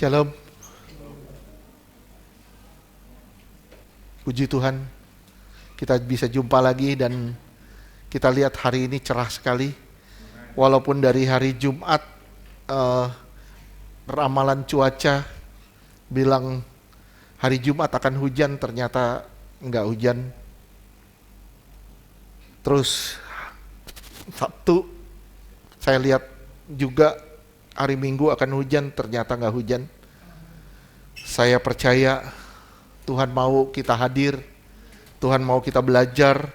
Shalom. Puji Tuhan, kita bisa jumpa lagi dan kita lihat hari ini cerah sekali. Walaupun dari hari Jumat ramalan cuaca bilang hari Jumat akan hujan, ternyata enggak hujan. Terus Sabtu saya lihat juga hari Minggu akan hujan, ternyata enggak hujan. Saya percaya Tuhan mau kita hadir, Tuhan mau kita belajar,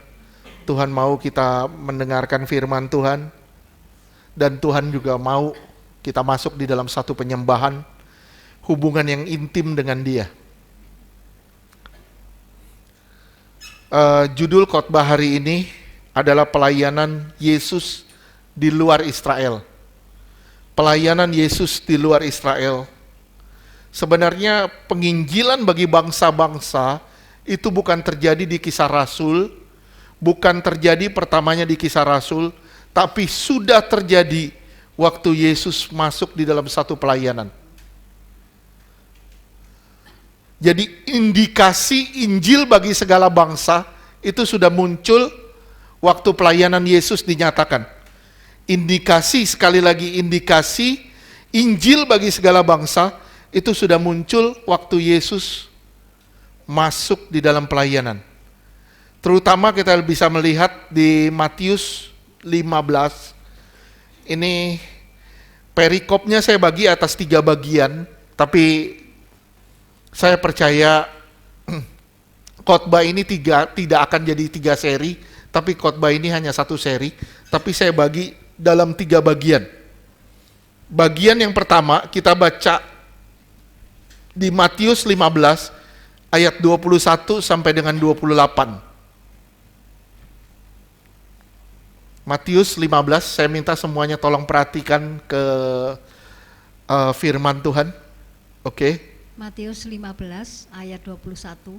Tuhan mau kita mendengarkan firman Tuhan, dan Tuhan juga mau kita masuk di dalam satu penyembahan, hubungan yang intim dengan Dia. Judul khotbah hari ini adalah pelayanan Yesus di luar Israel. Pelayanan Yesus di luar Israel. Sebenarnya penginjilan bagi bangsa-bangsa itu bukan terjadi di Kisah Rasul, bukan terjadi pertamanya di Kisah Rasul, tapi sudah terjadi waktu Yesus masuk di dalam satu pelayanan. Jadi indikasi Injil bagi segala bangsa itu sudah muncul waktu pelayanan Yesus dinyatakan. Indikasi, sekali lagi indikasi Injil bagi segala bangsa itu sudah muncul waktu Yesus masuk di dalam pelayanan. Terutama kita bisa melihat di Matius 15. Ini perikopnya saya bagi atas 3 bagian, tapi saya percaya khotbah ini tidak akan jadi 3 seri, tapi khotbah ini hanya 1 seri, tapi saya bagi dalam 3 bagian. Bagian yang pertama kita baca di Matius 15 ayat 21 sampai dengan 28. Matius 15, saya minta semuanya tolong perhatikan ke firman Tuhan. Oke. Matius 15 ayat 21.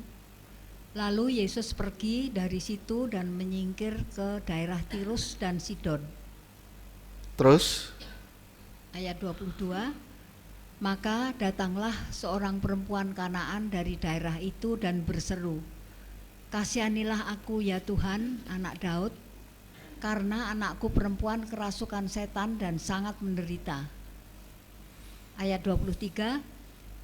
Lalu Yesus pergi dari situ dan menyingkir ke daerah Tirus dan Sidon. Terus Ayat 22. Maka datanglah seorang perempuan Kanaan dari daerah itu dan berseru, "Kasihanilah aku ya Tuhan, anak Daud, karena anakku perempuan kerasukan setan dan sangat menderita." Ayat 23.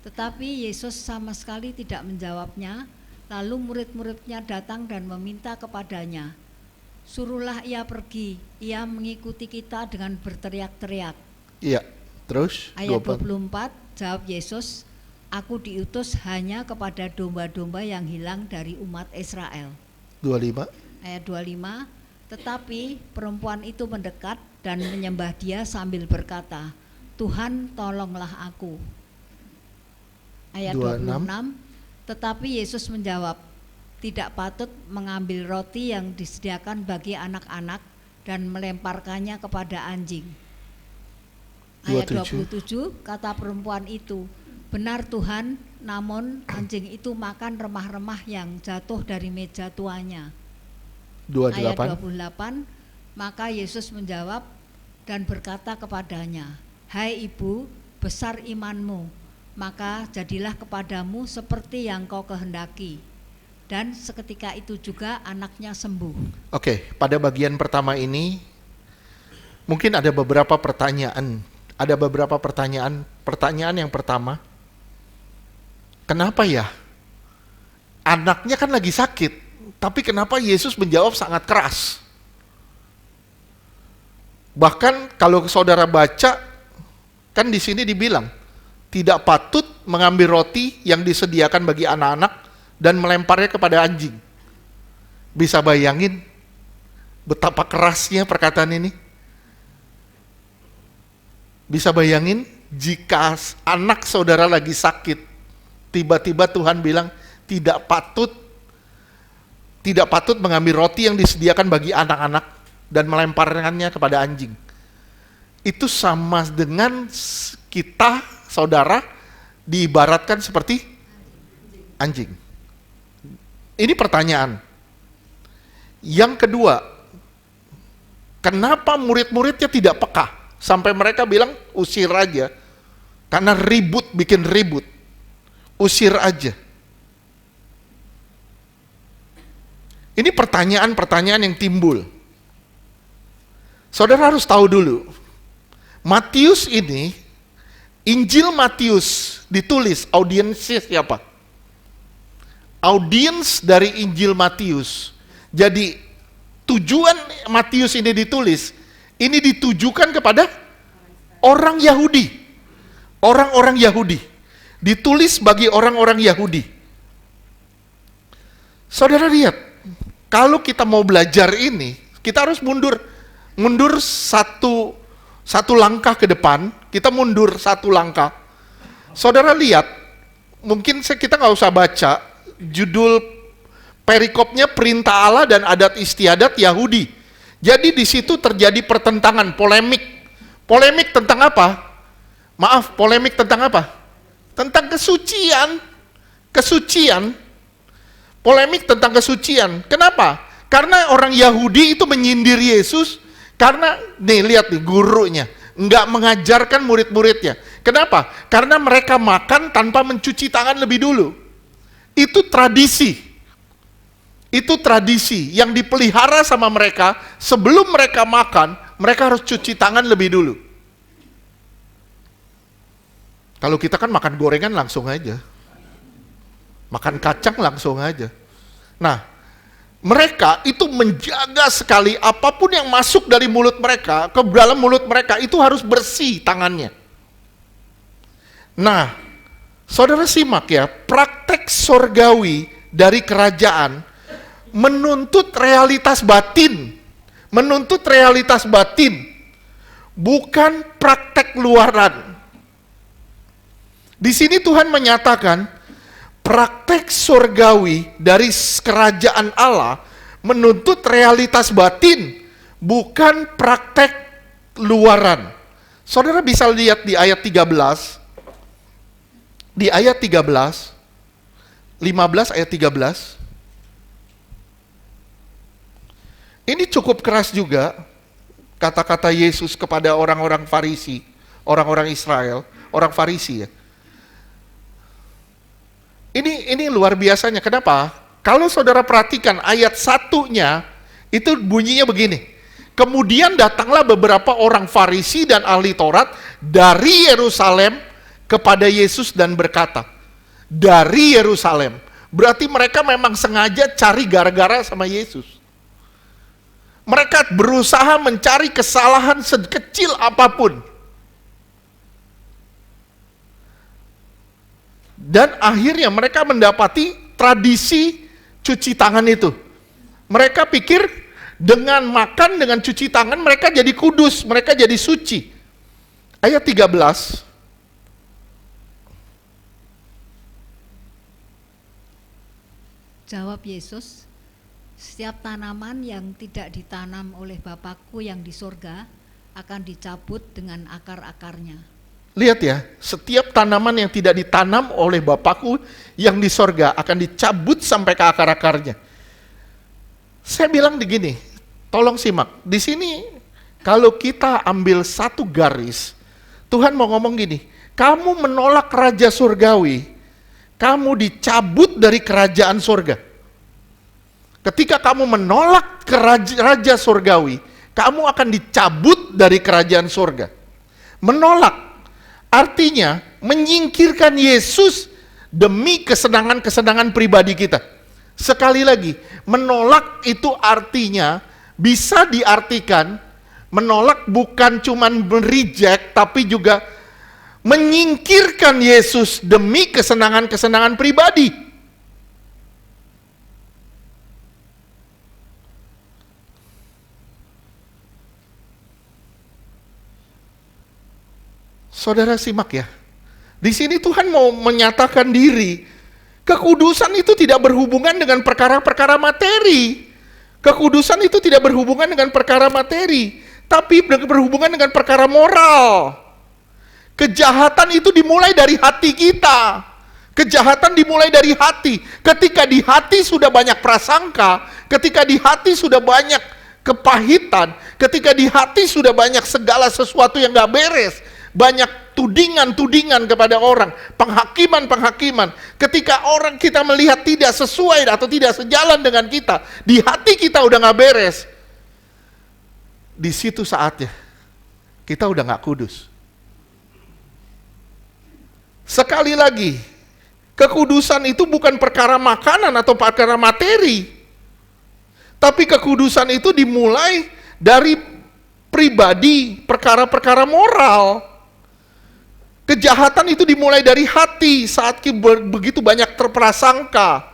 Tetapi Yesus sama sekali tidak menjawabnya. Lalu murid-muridnya datang dan meminta kepadanya, "Suruhlah ia pergi, ia mengikuti kita," dengan berteriak-teriak. iya, terus Ayat 24, jawab Yesus, "Aku diutus hanya kepada domba-domba yang hilang dari umat Israel." 25. Ayat 25, tetapi perempuan itu mendekat dan menyembah Dia sambil berkata, "Tuhan, tolonglah aku." Ayat 26, tetapi Yesus menjawab, "Tidak patut mengambil roti yang disediakan bagi anak-anak dan melemparkannya kepada anjing." Ayat 27, kata perempuan itu, "Benar Tuhan, namun anjing itu makan remah-remah yang jatuh dari meja tuannya." 28. Ayat 28, maka Yesus menjawab dan berkata kepadanya, "Hai ibu, besar imanmu, maka jadilah kepadamu seperti yang kau kehendaki." Dan seketika itu juga anaknya sembuh. Oke, pada bagian pertama ini mungkin ada beberapa pertanyaan. Ada beberapa pertanyaan. Pertanyaan yang pertama, kenapa ya? Anaknya kan lagi sakit, tapi kenapa Yesus menjawab sangat keras? Bahkan kalau saudara baca, kan di sini dibilang, tidak patut mengambil roti yang disediakan bagi anak-anak dan melemparnya kepada anjing. Bisa bayangin betapa kerasnya perkataan ini? Bisa bayangin jika anak saudara lagi sakit, tiba-tiba Tuhan bilang tidak patut mengambil roti yang disediakan bagi anak-anak dan melemparkannya kepada anjing. Itu sama dengan kita, saudara, diibaratkan seperti anjing. Ini pertanyaan. Yang kedua, kenapa murid-muridnya tidak peka? Sampai mereka bilang usir aja. Karena ribut bikin ribut. Usir aja. Ini pertanyaan-pertanyaan yang timbul. Saudara harus tahu dulu, Matius ini, Injil Matius ditulis, audiensnya siapa? Audiens dari Injil Matius. Jadi tujuan Matius ini ditulis, ini ditujukan kepada orang Yahudi. Orang-orang Yahudi. Ditulis bagi orang-orang Yahudi. Saudara lihat, kalau kita mau belajar ini, kita harus mundur satu langkah ke depan, kita mundur satu langkah. Saudara lihat, mungkin kita nggak usah baca, judul perikopnya perintah Allah dan adat istiadat Yahudi. Jadi di situ terjadi pertentangan, polemik. Polemik tentang apa? Maaf, polemik tentang apa? Tentang kesucian. Kesucian. Polemik tentang kesucian. Kenapa? Karena orang Yahudi itu menyindir Yesus, karena, nih lihat nih gurunya, nggak mengajarkan murid-muridnya. Kenapa? Karena mereka makan tanpa mencuci tangan lebih dulu. Itu tradisi. Itu tradisi yang dipelihara sama mereka. Sebelum mereka makan, mereka harus cuci tangan lebih dulu. Kalau kita kan makan gorengan langsung aja. Makan kacang langsung aja. Nah, mereka itu menjaga sekali apapun yang masuk dari mulut mereka, ke dalam mulut mereka, itu harus bersih tangannya. Nah, saudara simak ya, praktek sorgawi dari kerajaan menuntut realitas batin. Menuntut realitas batin. Bukan praktek luaran. Di sini Tuhan menyatakan, praktek sorgawi dari kerajaan Allah menuntut realitas batin, bukan praktek luaran. Saudara bisa lihat di ayat 13, di ayat 13, 15 ayat 13. Ini cukup keras juga, kata-kata Yesus kepada orang-orang Farisi, orang-orang Israel, orang Farisi ya. Ini luar biasanya. Kenapa? Kalau saudara perhatikan ayat 1-nya, itu bunyinya begini. Kemudian datanglah beberapa orang Farisi dan ahli Taurat dari Yerusalem kepada Yesus dan berkata, dari Yerusalem. Berarti mereka memang sengaja cari gara-gara sama Yesus. Mereka berusaha mencari kesalahan sekecil apapun. Dan akhirnya mereka mendapati tradisi cuci tangan itu. Mereka pikir dengan makan, dengan cuci tangan, mereka jadi kudus, mereka jadi suci. Ayat 13. Jawab Yesus, setiap tanaman yang tidak ditanam oleh Bapakku yang di sorga akan dicabut dengan akar-akarnya. Lihat ya, setiap tanaman yang tidak ditanam oleh Bapakku yang di sorga akan dicabut sampai ke akar-akarnya. Saya bilang begini, tolong simak. Di sini kalau kita ambil satu garis, Tuhan mau ngomong gini, kamu menolak Raja Surgawi, kamu dicabut dari kerajaan sorga. Ketika kamu menolak Raja Surgawi, kamu akan dicabut dari kerajaan sorga. Menolak artinya menyingkirkan Yesus demi kesenangan-kesenangan pribadi kita. Sekali lagi, menolak itu artinya bisa diartikan menolak bukan cuma reject, tapi juga menyingkirkan Yesus demi kesenangan-kesenangan pribadi. Saudara simak ya. Di sini Tuhan mau menyatakan diri. Kekudusan itu tidak berhubungan dengan perkara-perkara materi. Kekudusan itu tidak berhubungan dengan perkara materi, tapi berhubungan dengan perkara moral. Kejahatan itu dimulai dari hati kita. Kejahatan dimulai dari hati. Ketika di hati sudah banyak prasangka, ketika di hati sudah banyak kepahitan, ketika di hati sudah banyak segala sesuatu yang gak beres, banyak tudingan-tudingan kepada orang, penghakiman-penghakiman. Ketika orang kita melihat tidak sesuai atau tidak sejalan dengan kita, di hati kita udah gak beres, di situ saatnya kita udah gak kudus. Sekali lagi, kekudusan itu bukan perkara makanan atau perkara materi, tapi kekudusan itu dimulai dari pribadi, perkara-perkara moral. Kejahatan itu dimulai dari hati saat begitu banyak terprasangka.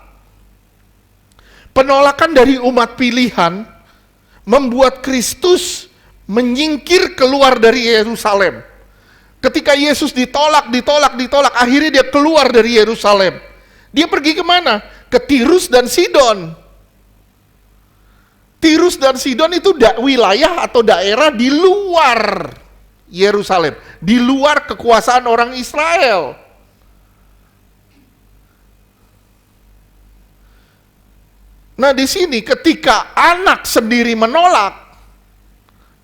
Penolakan dari umat pilihan membuat Kristus menyingkir keluar dari Yerusalem. Ketika Yesus ditolak, akhirnya dia keluar dari Yerusalem. Dia pergi kemana? Ke Tirus dan Sidon. Tirus dan Sidon itu wilayah atau daerah di luar Yerusalem, di luar kekuasaan orang Israel. Nah, di sini ketika anak sendiri menolak,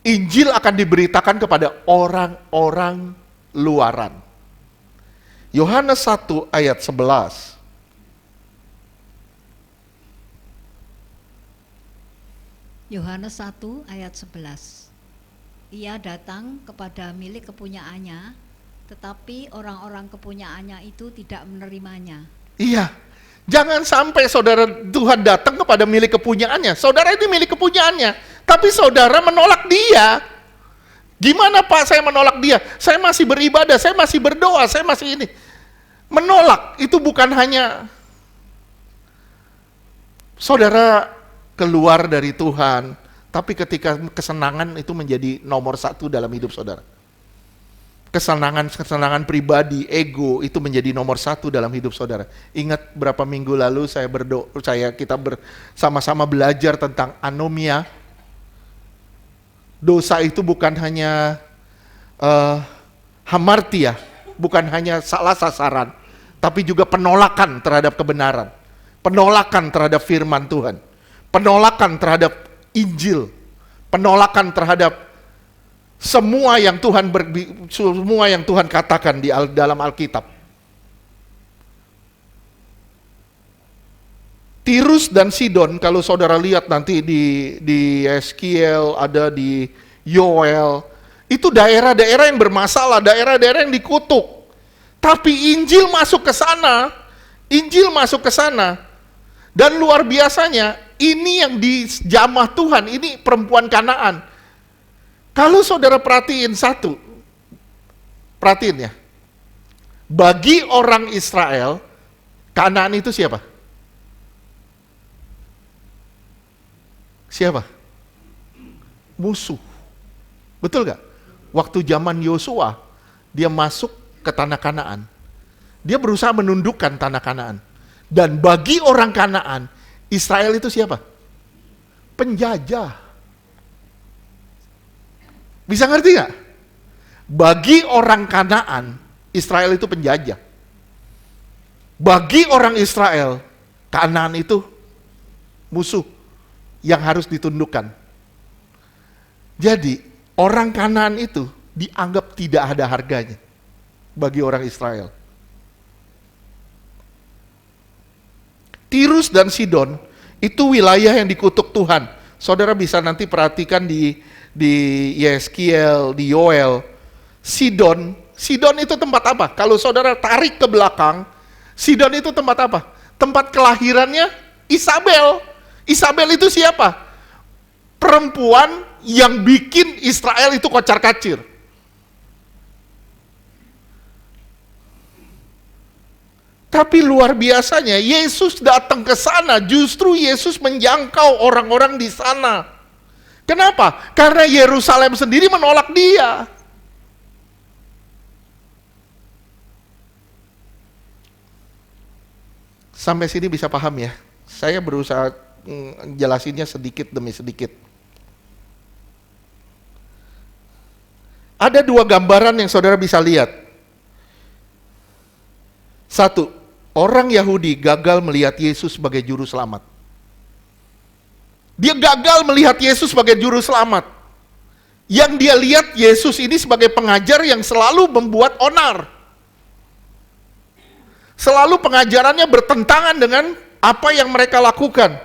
Injil akan diberitakan kepada orang-orang luaran. Yohanes 1 ayat 11. Yohanes 1 ayat 11. Ia datang kepada milik kepunyaannya, tetapi orang-orang kepunyaannya itu tidak menerimanya. Iya, jangan sampai saudara Tuhan datang kepada milik kepunyaannya. Saudara itu milik kepunyaannya, tapi saudara menolak dia. Gimana Pak saya menolak dia? Saya masih beribadah, saya masih berdoa, saya masih ini. Menolak itu bukan hanya saudara keluar dari Tuhan, tapi ketika kesenangan itu menjadi nomor satu dalam hidup saudara. Kesenangan pribadi, ego itu menjadi nomor satu dalam hidup saudara. Ingat berapa minggu lalu kita bersama-sama belajar tentang anomia. Dosa itu bukan hanya hamartia, bukan hanya salah sasaran, tapi juga penolakan terhadap kebenaran, penolakan terhadap firman Tuhan, penolakan terhadap Injil, penolakan terhadap semua yang Tuhan katakan di dalam Alkitab. Tirus dan Sidon, kalau saudara lihat nanti di Yeskiel, ada di Yoel, itu daerah-daerah yang bermasalah, daerah-daerah yang dikutuk. Tapi Injil masuk ke sana, dan luar biasanya, ini yang dijamah Tuhan, ini perempuan Kanaan. Kalau saudara perhatiin ya, bagi orang Israel, Kanaan itu siapa? Siapa? Musuh. Betul gak? Waktu zaman Yosua, dia masuk ke tanah Kanaan. Dia berusaha menundukkan tanah Kanaan. Dan bagi orang Kanaan, Israel itu siapa? Penjajah. Bisa ngerti gak? Bagi orang Kanaan, Israel itu penjajah. Bagi orang Israel, Kanaan itu musuh yang harus ditundukkan. Jadi, orang Kanaan itu dianggap tidak ada harganya bagi orang Israel. Tirus dan Sidon itu wilayah yang dikutuk Tuhan. Saudara bisa nanti perhatikan di Yeskiel, di Yoel. Sidon itu tempat apa? Kalau saudara tarik ke belakang, Sidon itu tempat apa? Tempat kelahirannya Isabel. Isabel itu siapa? Perempuan yang bikin Israel itu kocar-kacir. Tapi luar biasanya, Yesus datang ke sana, justru Yesus menjangkau orang-orang di sana. Kenapa? Karena Yerusalem sendiri menolak dia. Sampai sini bisa paham ya? Saya berusaha jelasinnya sedikit demi sedikit. Ada dua gambaran yang saudara bisa lihat. Satu, orang Yahudi gagal melihat Yesus sebagai juru selamat. Dia gagal melihat Yesus sebagai juru selamat. Yang dia lihat Yesus ini sebagai pengajar yang selalu membuat onar. Selalu pengajarannya bertentangan dengan apa yang mereka lakukan.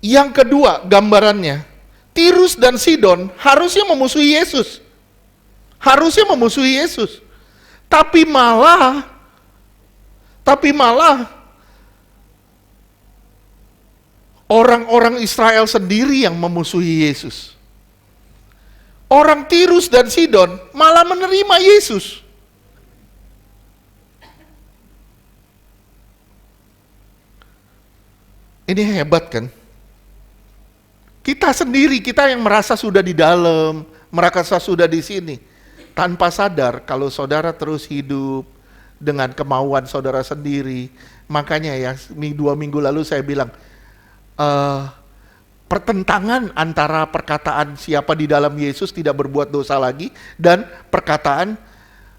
Yang kedua gambarannya, Tirus dan Sidon harusnya memusuhi Yesus. Harusnya memusuhi Yesus. Tapi malah orang-orang Israel sendiri yang memusuhi Yesus. Orang Tirus dan Sidon malah menerima Yesus. Ini hebat kan? Kita sendiri, kita yang merasa sudah di dalam, merasa sudah di sini, tanpa sadar kalau saudara terus hidup dengan kemauan saudara sendiri. Makanya ya, 2 minggu lalu saya bilang, pertentangan antara perkataan siapa di dalam Yesus tidak berbuat dosa lagi dan perkataan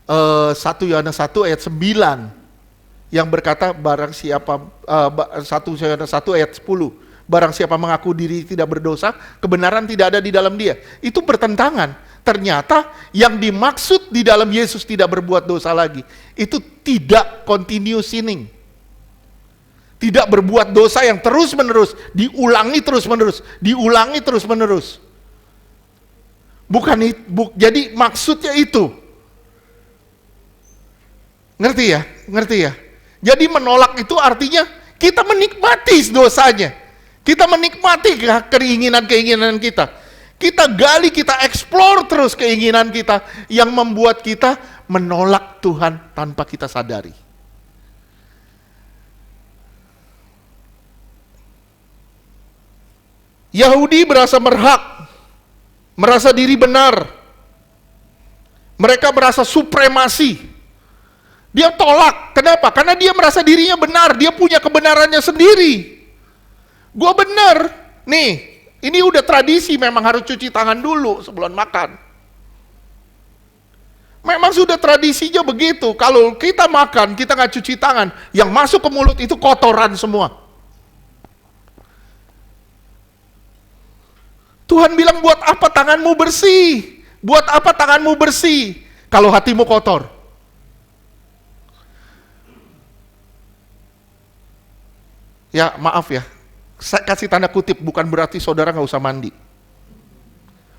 1 Yohanes 1 ayat 9 yang berkata barang siapa 1 Yohanes 1 ayat 10, barang siapa mengaku diri tidak berdosa, kebenaran tidak ada di dalam dia. Itu bertentangan. Ternyata yang dimaksud di dalam Yesus tidak berbuat dosa lagi, itu tidak continue sinning. Tidak berbuat dosa yang terus-menerus, diulangi terus-menerus, diulangi terus-menerus. Jadi maksudnya itu. Ngerti ya? Ngerti ya? Jadi menolak itu artinya kita menikmati dosanya. Kita menikmati keinginan-keinginan kita. Kita gali, kita eksplor terus keinginan kita yang membuat kita menolak Tuhan tanpa kita sadari. Yahudi merasa berhak, merasa diri benar. Mereka merasa supremasi. Dia tolak. Kenapa? Karena dia merasa dirinya benar. Dia punya kebenarannya sendiri. Gua benar. Nih, ini udah tradisi, memang harus cuci tangan dulu sebelum makan. Memang sudah tradisinya begitu. Kalau kita makan, kita nggak cuci tangan, yang masuk ke mulut itu kotoran semua. Tuhan bilang, buat apa tanganmu bersih? Buat apa tanganmu bersih kalau hatimu kotor? Ya maaf ya, saya kasih tanda kutip, bukan berarti saudara nggak usah mandi.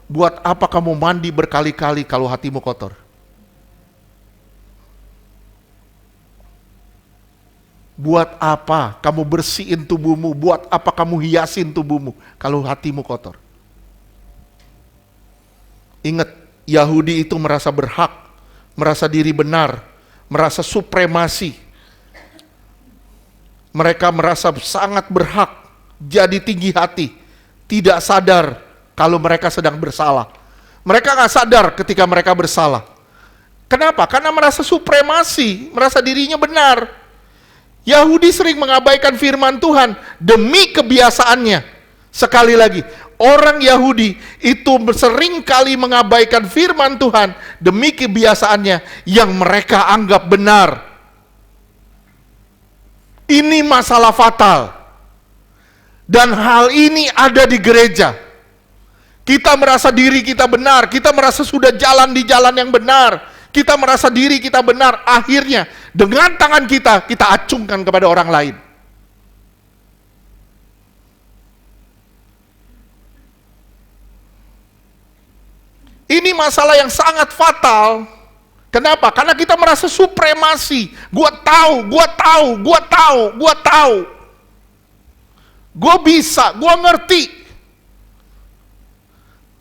Buat apa kamu mandi berkali-kali kalau hatimu kotor? Buat apa kamu bersihin tubuhmu? Buat apa kamu hiasin tubuhmu kalau hatimu kotor? Ingat, Yahudi itu merasa berhak, merasa diri benar, merasa supremasi. Mereka merasa sangat berhak, jadi tinggi hati, tidak sadar kalau mereka sedang bersalah. Mereka nggak sadar ketika mereka bersalah. Kenapa? Karena merasa supremasi, merasa dirinya benar. Yahudi sering mengabaikan firman Tuhan demi kebiasaannya. Sekali lagi, orang Yahudi itu sering kali mengabaikan firman Tuhan demi kebiasaannya yang mereka anggap benar. Ini masalah fatal. Dan hal ini ada di gereja. Kita merasa diri kita benar, kita merasa sudah jalan di jalan yang benar, kita merasa diri kita benar, akhirnya dengan tangan kita acungkan kepada orang lain. Ini masalah yang sangat fatal. Kenapa? Karena kita merasa supremasi. Gua tahu. Gua bisa, gua ngerti.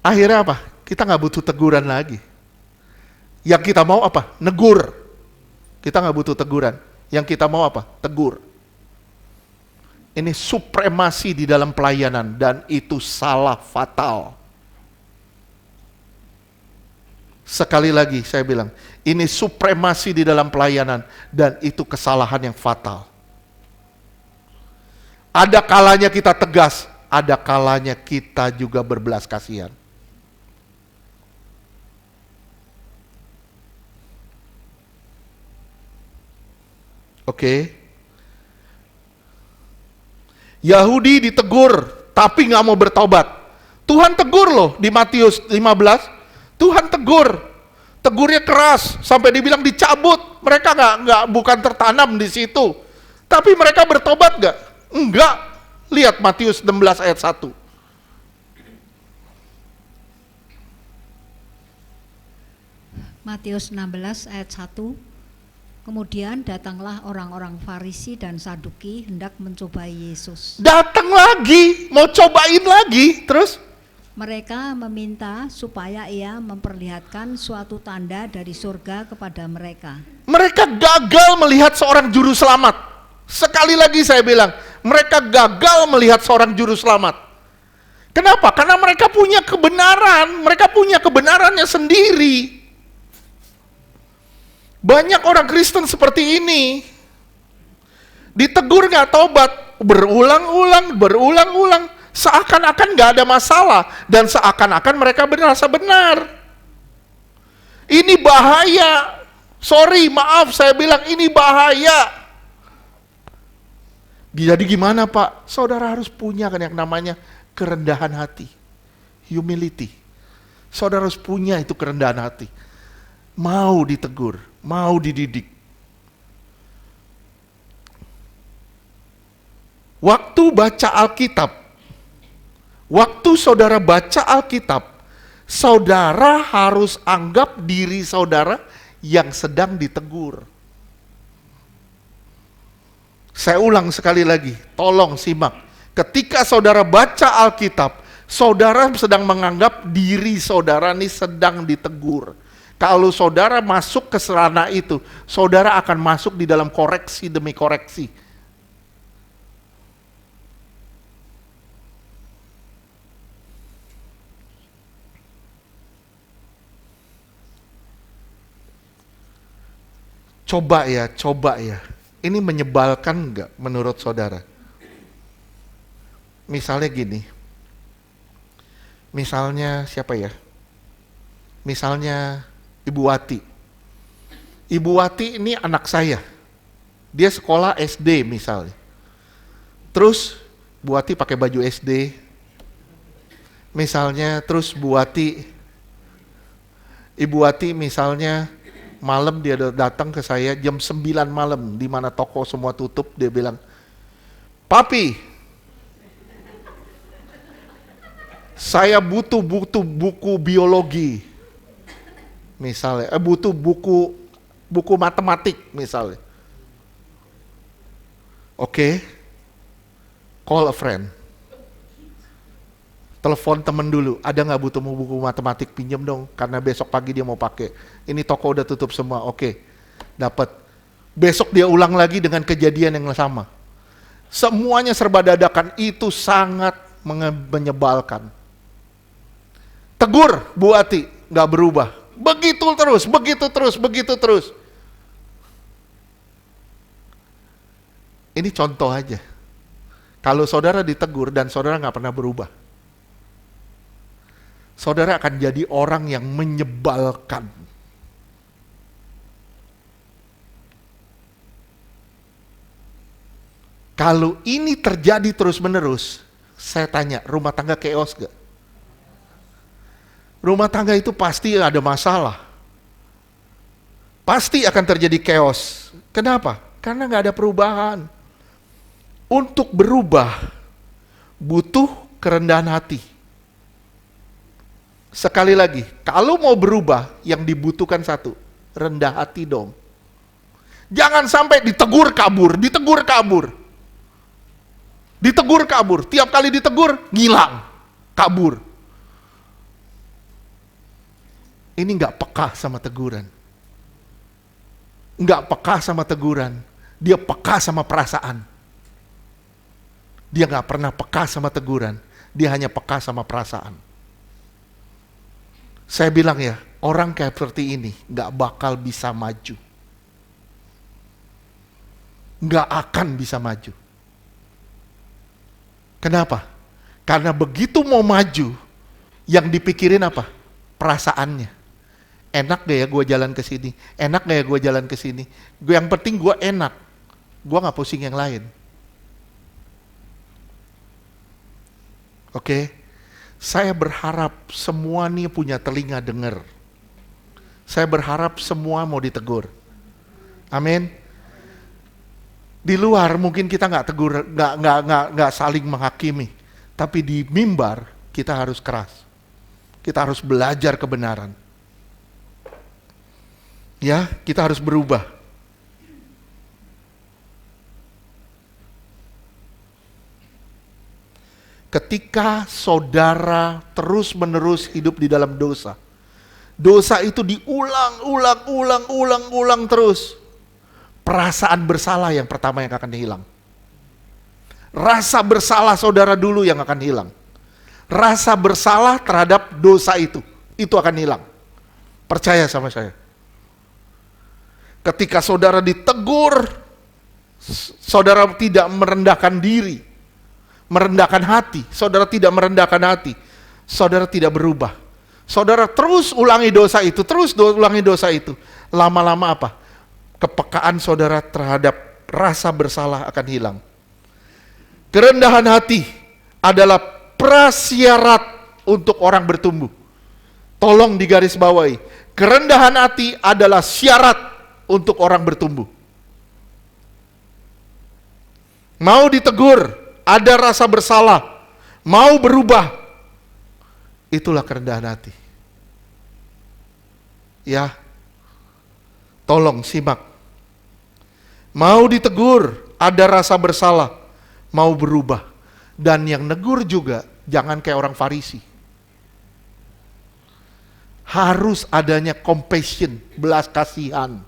Akhirnya apa? Kita nggak butuh teguran lagi. Yang kita mau apa? Negur. Kita nggak butuh teguran. Yang kita mau apa? Tegur. Ini supremasi di dalam pelayanan dan itu salah fatal. Sekali lagi saya bilang, ini supremasi di dalam pelayanan dan itu kesalahan yang fatal. Ada kalanya kita tegas, ada kalanya kita juga berbelas kasihan. Oke. Yahudi ditegur, tapi nggak mau bertobat. Tuhan tegur loh di Matius 15. Tuhan tegur. Tegurnya keras sampai dibilang dicabut. Mereka bukan tertanam di situ. Tapi mereka bertobat nggak? Enggak. Lihat Matius 16 ayat 1. Matius 16 ayat 1. Kemudian datanglah orang-orang Farisi dan Saduki hendak mencobai Yesus. Datang lagi, mau cobain lagi, terus Mereka meminta supaya ia memperlihatkan suatu tanda dari surga kepada mereka. mereka gagal melihat seorang juru selamat. Sekali lagi saya bilang, mereka gagal melihat seorang juru selamat. Kenapa? Karena mereka punya kebenaran, mereka punya kebenarannya sendiri. Banyak orang Kristen seperti ini. Ditegur nggak tobat, berulang-ulang, seakan-akan nggak ada masalah, dan seakan-akan mereka merasa benar. Ini bahaya. Sorry, maaf, saya bilang ini bahaya. Jadi gimana Pak? Saudara harus punya kan yang namanya kerendahan hati, humility. Saudara harus punya itu kerendahan hati. Mau ditegur, mau dididik. Waktu baca Alkitab, waktu saudara baca Alkitab, saudara harus anggap diri saudara yang sedang ditegur. Saya ulang sekali lagi, tolong simak. Ketika saudara baca Alkitab, saudara sedang menganggap diri saudara ini sedang ditegur. Kalau saudara masuk ke ranah itu, saudara akan masuk di dalam koreksi demi koreksi. Coba ya. Ini menyebalkan enggak menurut saudara? Misalnya gini. Misalnya siapa ya? Misalnya Ibu Wati. Ibu Wati ini anak saya. Dia sekolah SD misalnya. Terus Bu Wati pakai baju SD. Misalnya terus Ibu Wati misalnya malam dia datang ke saya jam 9 malam, di mana toko semua tutup, dia bilang, "Papi, saya butuh buku biologi." Misalnya, butuh buku matematik misalnya. Oke. Call a friend. Telepon temen dulu, ada nggak butuh buku matematik, pinjam dong, karena besok pagi dia mau pakai. Ini toko udah tutup semua, oke, dapat. Besok dia ulang lagi dengan kejadian yang sama. Semuanya serba dadakan, itu sangat menyebalkan. Tegur Bu Ati, nggak berubah. Begitu terus. Ini contoh aja. Kalau saudara ditegur dan saudara nggak pernah berubah, saudara akan jadi orang yang menyebalkan. Kalau ini terjadi terus-menerus, saya tanya, rumah tangga chaos gak? Rumah tangga itu pasti ada masalah. Pasti akan terjadi chaos. Kenapa? Karena gak ada perubahan. Untuk berubah, butuh kerendahan hati. Sekali lagi, kalau mau berubah, yang dibutuhkan satu, rendah hati dong. Jangan sampai ditegur kabur. Tiap kali ditegur, ngilang, kabur. Ini nggak peka sama teguran. Dia peka sama perasaan. Dia nggak pernah peka sama teguran. Dia hanya peka sama perasaan. Saya bilang ya, orang kayak seperti ini nggak bakal bisa maju. Nggak akan bisa maju. Kenapa? Karena begitu mau maju, yang dipikirin apa? Perasaannya. Enak gak ya gue jalan ke sini? Yang penting gue enak. Gue nggak pusing yang lain. Oke? Saya berharap semua nih punya telinga dengar. Saya berharap semua mau ditegur. Amin. Di luar mungkin kita nggak tegur, nggak saling menghakimi. Tapi di mimbar kita harus keras. Kita harus belajar kebenaran. Ya, kita harus berubah. Ketika saudara terus-menerus hidup di dalam dosa, dosa itu diulang terus. Perasaan bersalah yang pertama yang akan hilang. Rasa bersalah saudara dulu yang akan hilang. Rasa bersalah terhadap dosa itu akan hilang. Percaya sama saya. Ketika saudara ditegur, saudara tidak merendahkan diri, merendahkan hati, saudara tidak merendahkan hati, saudara tidak berubah. Saudara terus ulangi dosa itu, lama-lama apa? Kepekaan saudara terhadap rasa bersalah akan hilang. Kerendahan hati adalah prasyarat untuk orang bertumbuh. Tolong digarisbawahi. Kerendahan hati adalah syarat untuk orang bertumbuh. Mau ditegur, ada rasa bersalah, mau berubah, itulah kerendahan hati. Ya, tolong simak. Mau ditegur, ada rasa bersalah, mau berubah. Dan yang negur juga, jangan kayak orang Farisi. Harus adanya compassion, belas kasihan.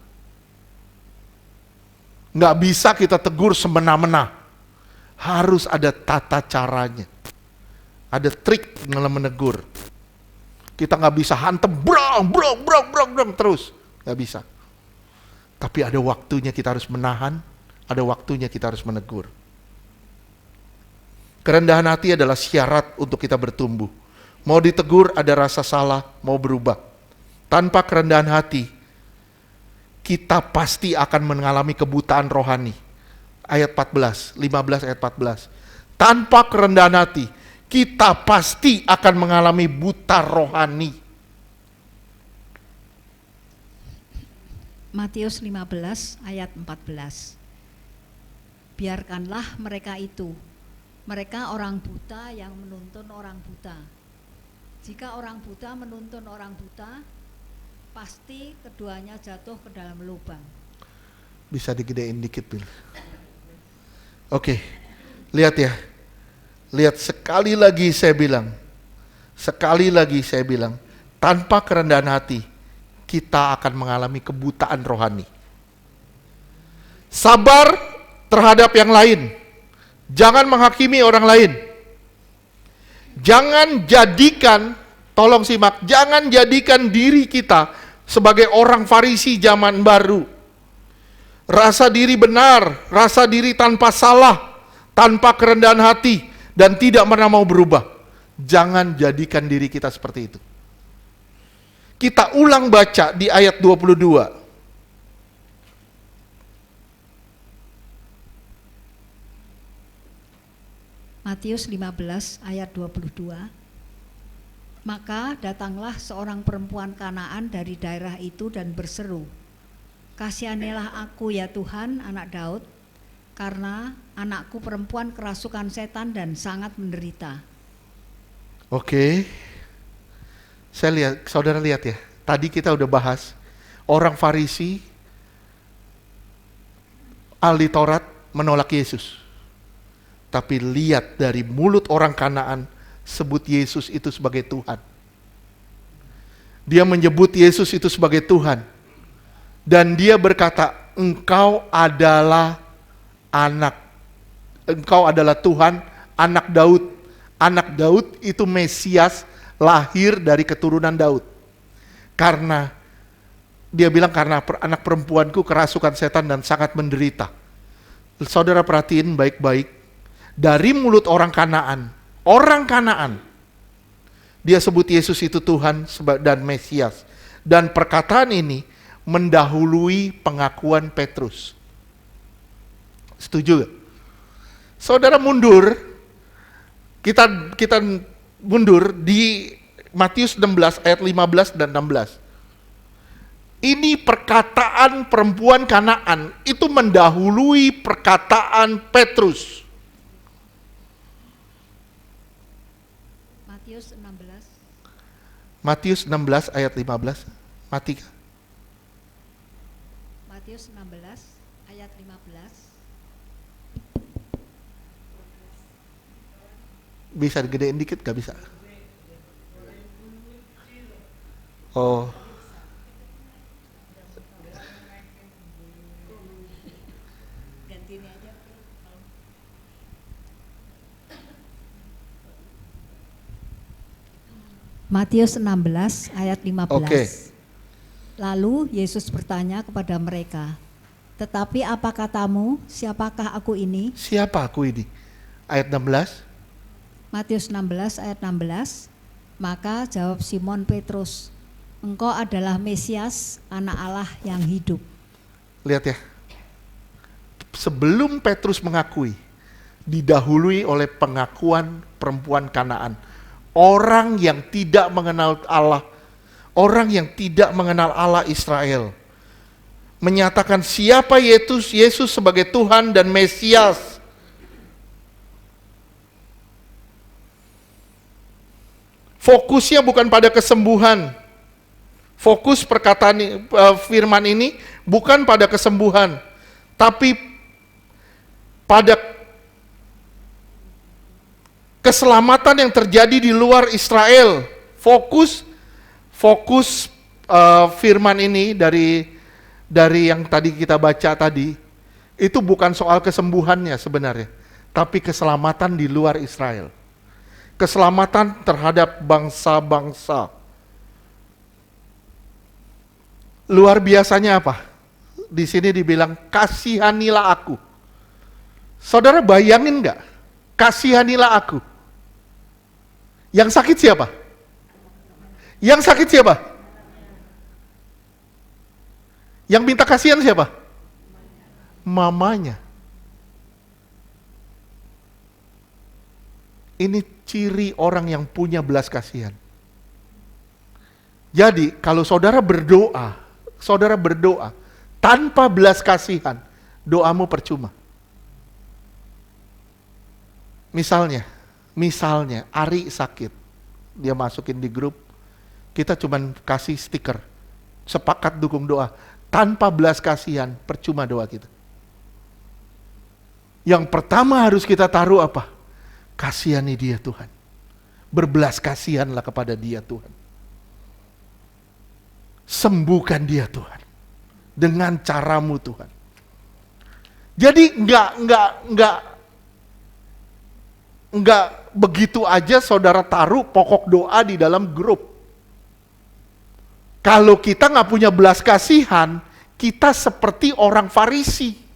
Nggak bisa kita tegur semena-mena. Harus ada tata caranya. Ada trik dalam menegur. Kita nggak bisa hantem, brong terus. Nggak bisa. Tapi ada waktunya kita harus menahan, ada waktunya kita harus menegur. Kerendahan hati adalah syarat untuk kita bertumbuh. Mau ditegur ada rasa salah, mau berubah. Tanpa kerendahan hati, kita pasti akan mengalami kebutaan rohani. Ayat 14, 15 ayat 14. Tanpa kerendahan hati, kita pasti akan mengalami buta rohani. Matius 15 ayat 14. Biarkanlah mereka itu. Mereka orang buta yang menuntun orang buta. Jika orang buta menuntun orang buta, pasti keduanya jatuh ke dalam lubang. Bisa digedein dikit, Bil. Oke, lihat ya. Lihat sekali lagi saya bilang, tanpa kerendahan hati, kita akan mengalami kebutaan rohani. Sabar terhadap yang lain. Jangan menghakimi orang lain. Jangan jadikan, tolong simak, jangan jadikan diri kita sebagai orang Farisi zaman baru. Rasa diri benar, rasa diri tanpa salah, tanpa kerendahan hati, dan tidak pernah mau berubah. Jangan jadikan diri kita seperti itu. Kita ulang baca di ayat 22. Matius 15 ayat 22. Maka datanglah seorang perempuan Kanaan dari daerah itu dan berseru, "Kasihanilah aku ya Tuhan, anak Daud, karena anakku perempuan kerasukan setan dan sangat menderita." Oke. Saudara lihat ya. Tadi kita udah bahas orang Farisi, ahli Taurat menolak Yesus. Tapi lihat dari mulut orang Kanaan sebut Yesus itu sebagai Tuhan. Dia menyebut Yesus itu sebagai Tuhan. Dan dia berkata, engkau adalah Tuhan, anak Daud. Anak Daud itu Mesias, lahir dari keturunan Daud. Karena dia bilang karena anak perempuanku kerasukan setan dan sangat menderita. Saudara perhatiin baik-baik. Dari mulut orang Kanaan, dia sebut Yesus itu Tuhan dan Mesias. Dan perkataan ini mendahului pengakuan Petrus. Setuju gak? Saudara mundur, kita mundur di Matius 16 ayat 15 dan 16. Ini perkataan perempuan Kanaan itu mendahului perkataan Petrus. Matius 16. Matius 16 ayat 15. Mati. Matius 16 ayat 15. Bisa digedein dikit gak bisa? Oh. Matius 16 ayat 15. Oke. Lalu Yesus bertanya kepada mereka, "Tetapi apa katamu, siapakah aku ini?" Siapa aku ini? Ayat 16. Matius 16 ayat 16. Maka jawab Simon Petrus, "Engkau adalah Mesias, anak Allah yang hidup." Lihat ya. Sebelum Petrus mengakui, didahului oleh pengakuan perempuan Kanaan. Orang yang tidak mengenal Allah, orang yang tidak mengenal Allah Israel, menyatakan siapa Yesus sebagai Tuhan dan Mesias. Fokusnya bukan pada kesembuhan. Fokus perkataan firman ini bukan pada kesembuhan, tapi pada keselamatan yang terjadi di luar Israel. Fokus firman ini dari yang tadi kita baca tadi, itu bukan soal kesembuhannya sebenarnya, tapi keselamatan di luar Israel. Keselamatan terhadap bangsa-bangsa. Luar biasanya apa? Di sini dibilang, kasihanilah aku. Saudara bayangin nggak? Kasihanilah aku. Yang sakit siapa? Yang sakit siapa? Yang minta kasihan siapa? Mamanya. Ini ciri orang yang punya belas kasihan. Jadi kalau saudara berdoa tanpa belas kasihan, doamu percuma. Misalnya Ari sakit, dia masukin di grup, kita cuman kasih stiker, sepakat dukung doa, tanpa belas kasihan, percuma doa kita. Yang pertama harus kita taruh apa? Kasihani dia Tuhan. Berbelas kasihanlah kepada dia Tuhan. Sembuhkan dia Tuhan. Dengan caramu Tuhan. Jadi enggak begitu aja saudara taruh pokok doa di dalam grup. Kalau kita nggak punya belas kasihan, kita seperti orang Farisi.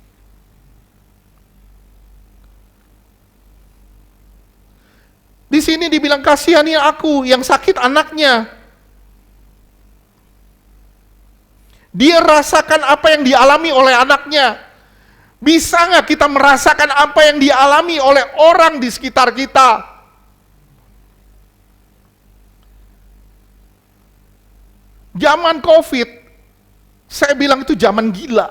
Di sini dibilang kasihani aku, yang sakit anaknya. Dia rasakan apa yang dialami oleh anaknya. Bisa nggak kita merasakan apa yang dialami oleh orang di sekitar kita? Zaman COVID, saya bilang itu zaman gila.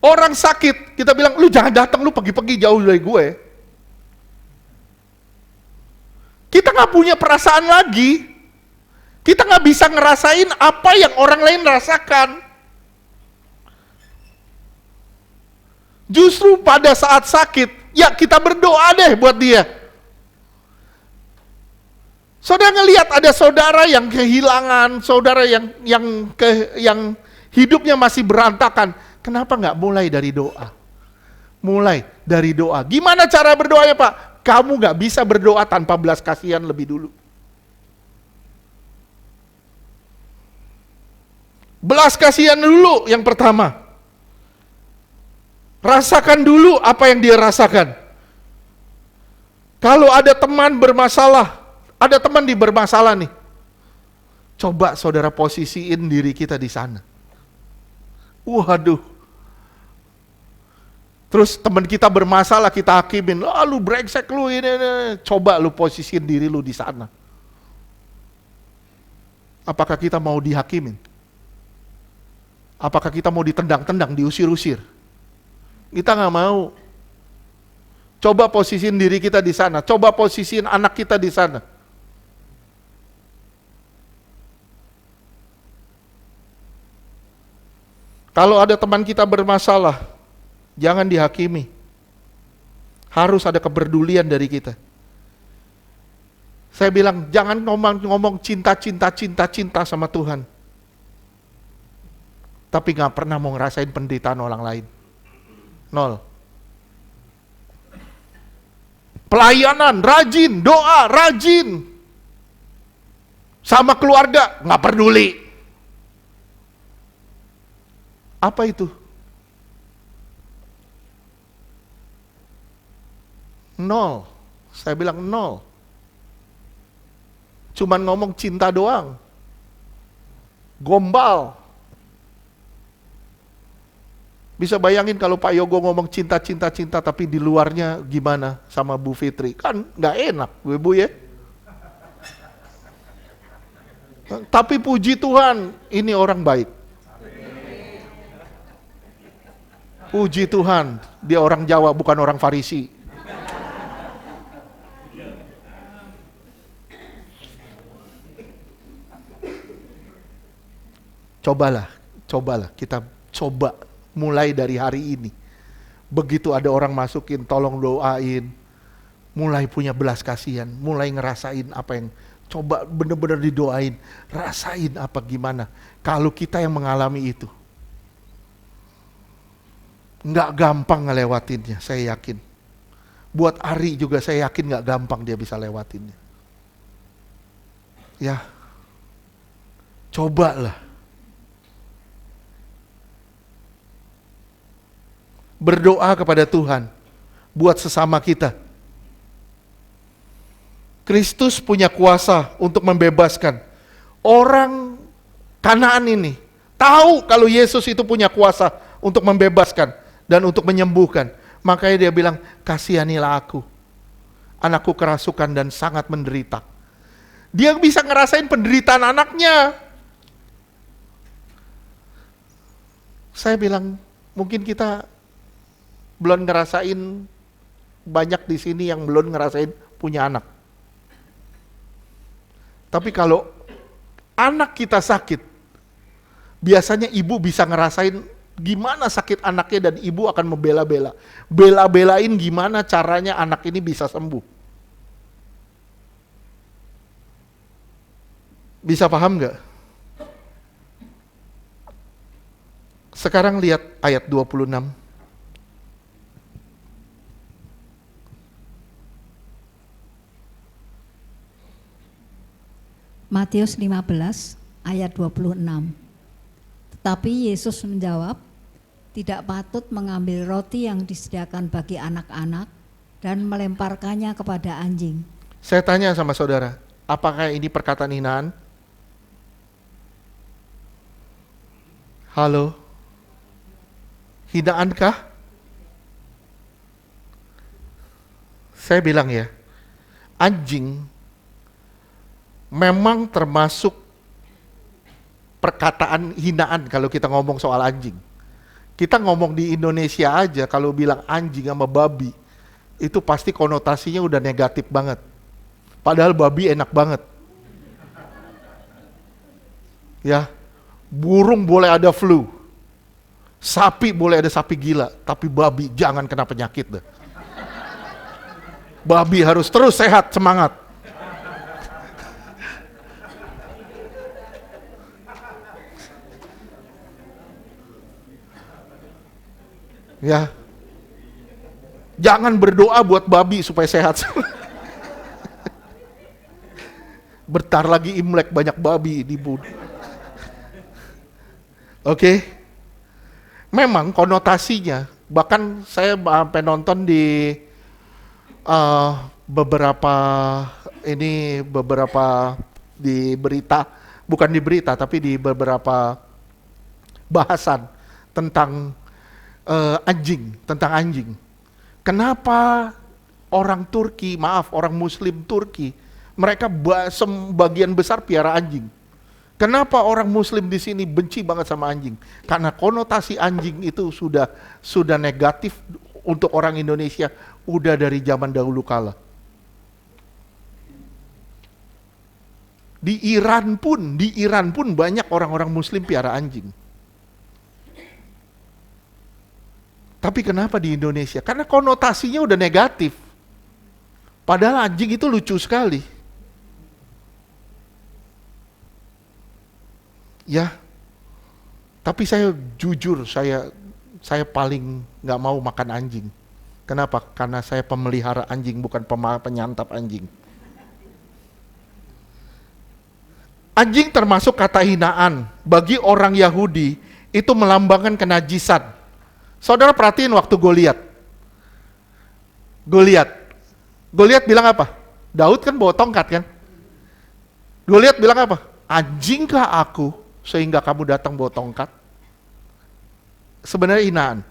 Orang sakit, kita bilang, lu jangan datang, lu pergi-pergi jauh dari gue. Kita nggak punya perasaan lagi. Kita nggak bisa ngerasain apa yang orang lain rasakan. Justru pada saat sakit, ya kita berdoa deh buat dia. Saudara ngelihat ada saudara yang kehilangan, saudara yang hidupnya masih berantakan. Kenapa nggak mulai dari doa? Mulai dari doa. Gimana cara berdoanya Pak? Kamu nggak bisa berdoa tanpa belas kasihan lebih dulu. Belas kasihan dulu yang pertama. Rasakan dulu apa yang dia rasakan. Kalau ada teman bermasalah, ada teman bermasalah nih. Coba saudara posisiin diri kita di sana. Waduh. Terus teman kita bermasalah, kita hakimin, lu brengsek lu ini. Coba lu posisiin diri lu di sana. Apakah kita mau dihakimin? Apakah kita mau ditendang-tendang, diusir-usir? Kita nggak mau. Coba posisiin diri kita di sana. Coba posisiin anak kita di sana. Kalau ada teman kita bermasalah, jangan dihakimi. Harus ada kepedulian dari kita. Saya bilang, jangan ngomong cinta sama Tuhan. Tapi gak pernah mau ngerasain penderitaan orang lain. Nol. Pelayanan, rajin, doa, rajin. Sama keluarga, gak peduli. Apa itu? Nol. Saya bilang nol. Cuman ngomong cinta doang. Gombal. Bisa bayangin kalau Pak Yogo ngomong cinta tapi di luarnya gimana sama Bu Fitri? Kan gak enak, Bu ya. Tapi puji Tuhan, ini orang baik. Puji Tuhan, dia orang Jawa bukan orang Farisi. Cobalah, kita coba mulai dari hari ini. Begitu ada orang masukin, tolong doain. Mulai punya belas kasihan, mulai ngerasain apa yang, coba bener-bener didoain. Rasain apa gimana. Kalau kita yang mengalami itu. Nggak gampang ngelewatinnya, saya yakin. Buat Ari juga saya yakin nggak gampang dia bisa lewatinnya. Ya, cobalah. Berdoa kepada Tuhan buat sesama kita. Kristus punya kuasa untuk membebaskan orang Kanaan ini. Tahu kalau Yesus itu punya kuasa untuk membebaskan dan untuk menyembuhkan. Makanya dia bilang, kasihanilah aku. Anakku kerasukan dan sangat menderita. Dia bisa ngerasain penderitaan anaknya. Saya bilang, mungkin kita belum ngerasain, banyak di sini yang belum ngerasain punya anak. Tapi kalau anak kita sakit, biasanya ibu bisa ngerasain gimana sakit anaknya dan ibu akan membela-bela. Bela-belain gimana caranya anak ini bisa sembuh. Bisa paham nggak? Sekarang lihat ayat 26. Matius 15 ayat 26. Tetapi Yesus menjawab, tidak patut mengambil roti yang disediakan bagi anak-anak dan melemparkannya kepada anjing. Saya tanya sama saudara, apakah ini perkataan hinaan? Halo? Hinaankah? Saya bilang ya, anjing memang termasuk perkataan hinaan kalau kita ngomong soal anjing. Kita ngomong di Indonesia aja kalau bilang anjing sama babi, itu pasti konotasinya udah negatif banget. Padahal babi enak banget. Ya, burung boleh ada flu, sapi boleh ada sapi gila, tapi babi jangan kena penyakit deh. Babi harus terus sehat, semangat. Ya, jangan berdoa buat babi supaya sehat. Bentar lagi Imlek banyak babi dibunuh. Oke. Memang konotasinya, bahkan saya sampai nonton di beberapa di berita, bukan di berita tapi di beberapa bahasan tentang tentang anjing. Kenapa orang Turki, orang Muslim Turki, mereka sebagian besar piara anjing. Kenapa orang Muslim di sini benci banget sama anjing? Karena konotasi anjing itu sudah negatif untuk orang Indonesia, udah dari zaman dahulu kala. Di Iran pun banyak orang-orang Muslim piara anjing. Tapi kenapa di Indonesia? Karena konotasinya udah negatif. Padahal anjing itu lucu sekali. Ya, tapi saya jujur, saya paling nggak mau makan anjing. Kenapa? Karena saya pemelihara anjing, bukan penyantap anjing. Anjing termasuk kata hinaan bagi orang Yahudi, itu melambangkan kenajisan. Saudara perhatiin waktu Goliat bilang apa? Daud kan bawa tongkat kan? Goliat bilang apa? Anjingkah aku sehingga kamu datang bawa tongkat? Sebenarnya hinaan.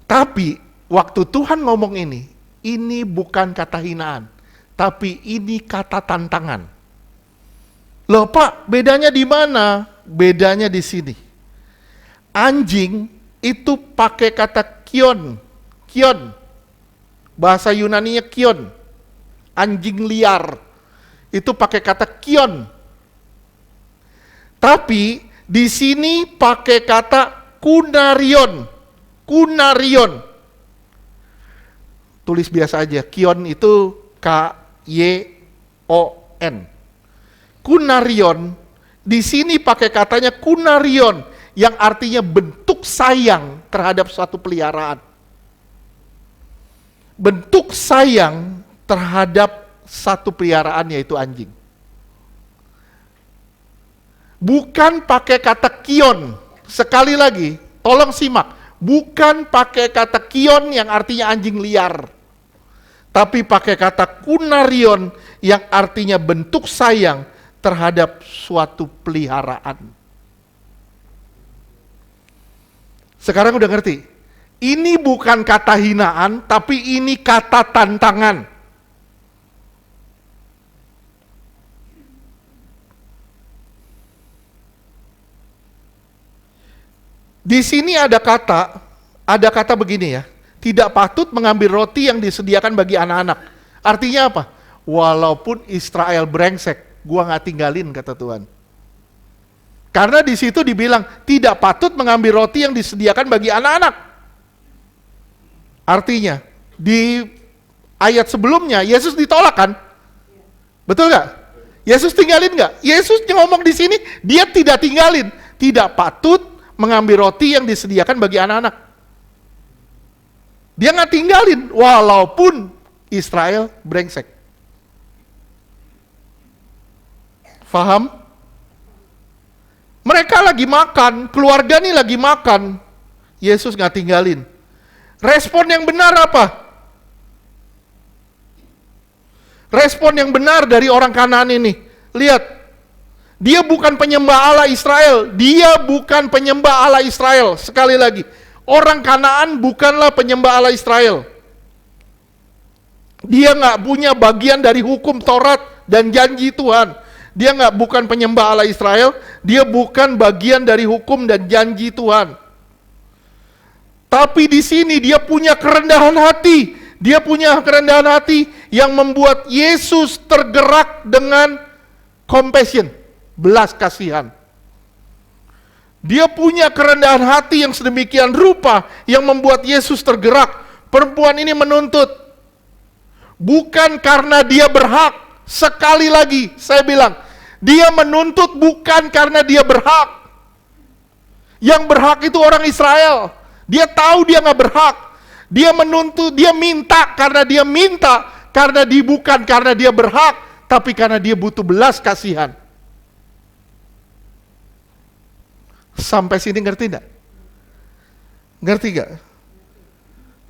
Tapi waktu Tuhan ngomong ini bukan kata hinaan, tapi ini kata tantangan. Loh Pak, bedanya di mana? Bedanya di sini. Anjing itu pakai kata kion. Bahasa Yunaninya kion. Anjing liar. Itu pakai kata kion. Tapi di sini pakai kata kunarion. Tulis biasa aja. Kion itu K-Y-O-N. Kunarion. Di sini pakai katanya kunarion, yang artinya bentuk sayang terhadap suatu peliharaan. Bentuk sayang terhadap satu peliharaan, yaitu anjing. Bukan pakai kata kion. Sekali lagi, tolong simak. Bukan pakai kata kion yang artinya anjing liar. Tapi pakai kata kunarion yang artinya bentuk sayang terhadap suatu peliharaan. Sekarang udah ngerti? Ini bukan kata hinaan, tapi ini kata tantangan. Di sini ada kata begini ya, tidak patut mengambil roti yang disediakan bagi anak-anak. Artinya apa? Walaupun Israel brengsek, gua nggak tinggalin, kata Tuhan. Karena di situ dibilang tidak patut mengambil roti yang disediakan bagi anak-anak. Artinya di ayat sebelumnya Yesus ditolak kan? Betul nggak? Yesus tinggalin nggak? Yesus ngomong di sini dia tidak tinggalin, tidak patut mengambil roti yang disediakan bagi anak-anak. Dia nggak tinggalin walaupun Israel brengsek. Faham? Mereka lagi makan, keluarga nih lagi makan. Yesus nggak tinggalin. Respon yang benar apa? Respon yang benar dari orang Kanaan ini. Lihat. Dia bukan penyembah Allah Israel. Dia bukan penyembah Allah Israel. Sekali lagi. Orang Kanaan bukanlah penyembah Allah Israel. Dia nggak punya bagian dari hukum Taurat dan janji Tuhan. Dia bukan penyembah Allah Israel. Dia bukan bagian dari hukum dan janji Tuhan. Tapi di sini dia punya kerendahan hati. Dia punya kerendahan hati yang membuat Yesus tergerak dengan compassion, belas kasihan. Dia punya kerendahan hati yang sedemikian rupa yang membuat Yesus tergerak. Perempuan ini menuntut bukan karena dia berhak. Sekali lagi saya bilang, dia menuntut bukan karena dia berhak. Yang berhak itu orang Israel. Dia tahu dia nggak berhak. Dia menuntut, dia minta karena bukan karena dia berhak, tapi karena dia butuh belas kasihan. Sampai sini ngerti enggak? Ngerti enggak?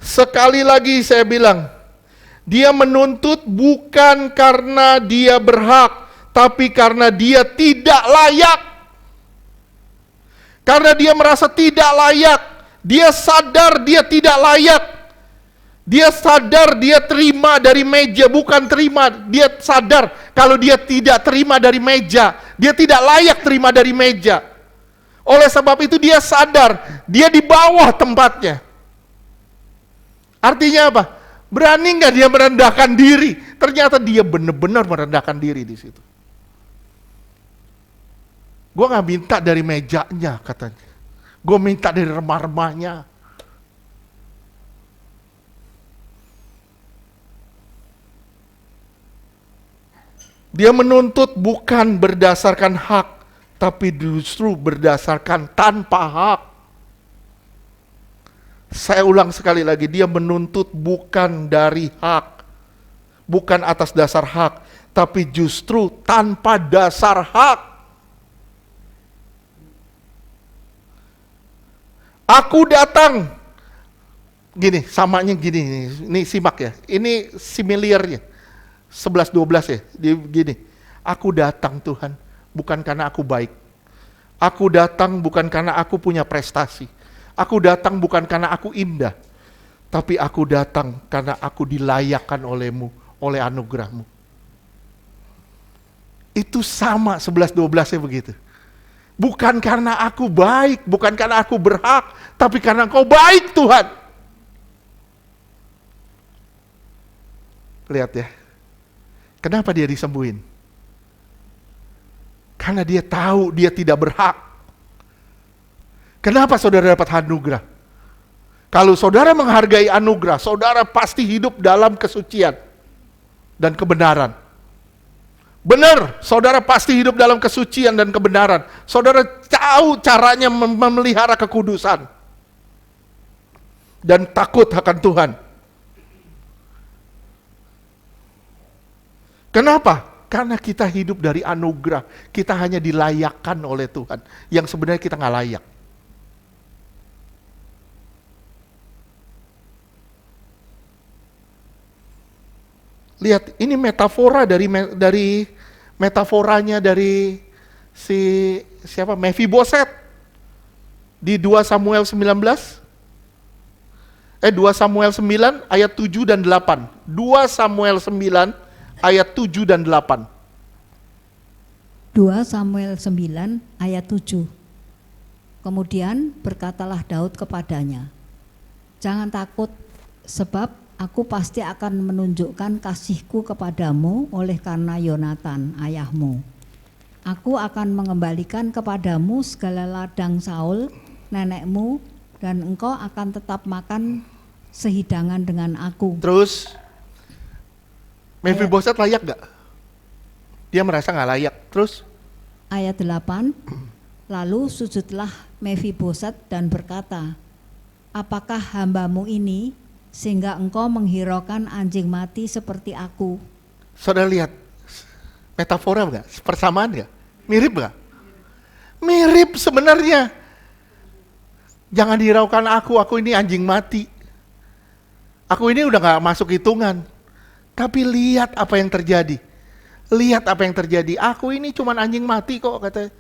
Sekali lagi saya bilang, dia menuntut bukan karena dia berhak, tapi karena dia tidak layak. Karena dia merasa tidak layak. Dia sadar dia tidak layak. Dia sadar dia terima dari meja, bukan terima. Dia sadar kalau dia tidak terima dari meja. Dia tidak layak terima dari meja. Oleh sebab itu dia sadar, dia di bawah tempatnya. Artinya apa? Berani nggak dia merendahkan diri? Ternyata dia benar-benar merendahkan diri di situ. Gue nggak minta dari mejanya katanya. Gue minta dari remah-remahnya. Dia menuntut bukan berdasarkan hak, tapi justru berdasarkan tanpa hak. Saya ulang sekali lagi, dia menuntut bukan dari hak, bukan atas dasar hak, tapi justru tanpa dasar hak. Aku datang, gini, samanya gini, ini simak ya, ini similirnya. 11-12 ya, dia gini, aku datang Tuhan, bukan karena aku baik. Aku datang bukan karena aku punya prestasi. Aku datang bukan karena aku indah. Tapi aku datang karena aku dilayakkan olehmu, oleh anugerahmu. Itu sama 11-12-nya begitu. Bukan karena aku baik, bukan karena aku berhak, tapi karena Engkau baik Tuhan. Lihat ya. Kenapa dia disembuhin? Karena dia tahu dia tidak berhak. Kenapa saudara dapat anugerah? Kalau saudara menghargai anugerah, saudara pasti hidup dalam kesucian dan kebenaran. Benar, saudara pasti hidup dalam kesucian dan kebenaran. Saudara tahu caranya memelihara kekudusan. Dan takut akan Tuhan. Kenapa? Karena kita hidup dari anugerah. Kita hanya dilayakkan oleh Tuhan. Yang sebenarnya kita nggak layak. Lihat, ini metafora dari metaforanya dari siapa? Mephiboset. Di 2 Samuel 19. 2 Samuel 9 ayat 7 dan 8. 2 Samuel 9 ayat 7 dan 8. 2 Samuel 9 ayat 7. Kemudian berkatalah Daud kepadanya, jangan takut, sebab aku pasti akan menunjukkan kasihku kepadamu oleh karena Yonatan ayahmu. Aku akan mengembalikan kepadamu segala ladang Saul nenekmu, dan engkau akan tetap makan sehidangan dengan aku. Terus Mephiboset layak gak? Dia merasa gak layak. Terus? Ayat 8, lalu sujudlah Mephiboset dan berkata, apakah hambamu ini sehingga engkau menghiraukan anjing mati seperti aku? Saudara lihat, metafora gak? Persamaan gak? Mirip gak? Mirip sebenarnya. Jangan hiraukan aku ini anjing mati. Aku ini udah gak masuk hitungan. Tapi lihat apa yang terjadi. Lihat apa yang terjadi. Aku ini cuma anjing mati kok, katanya.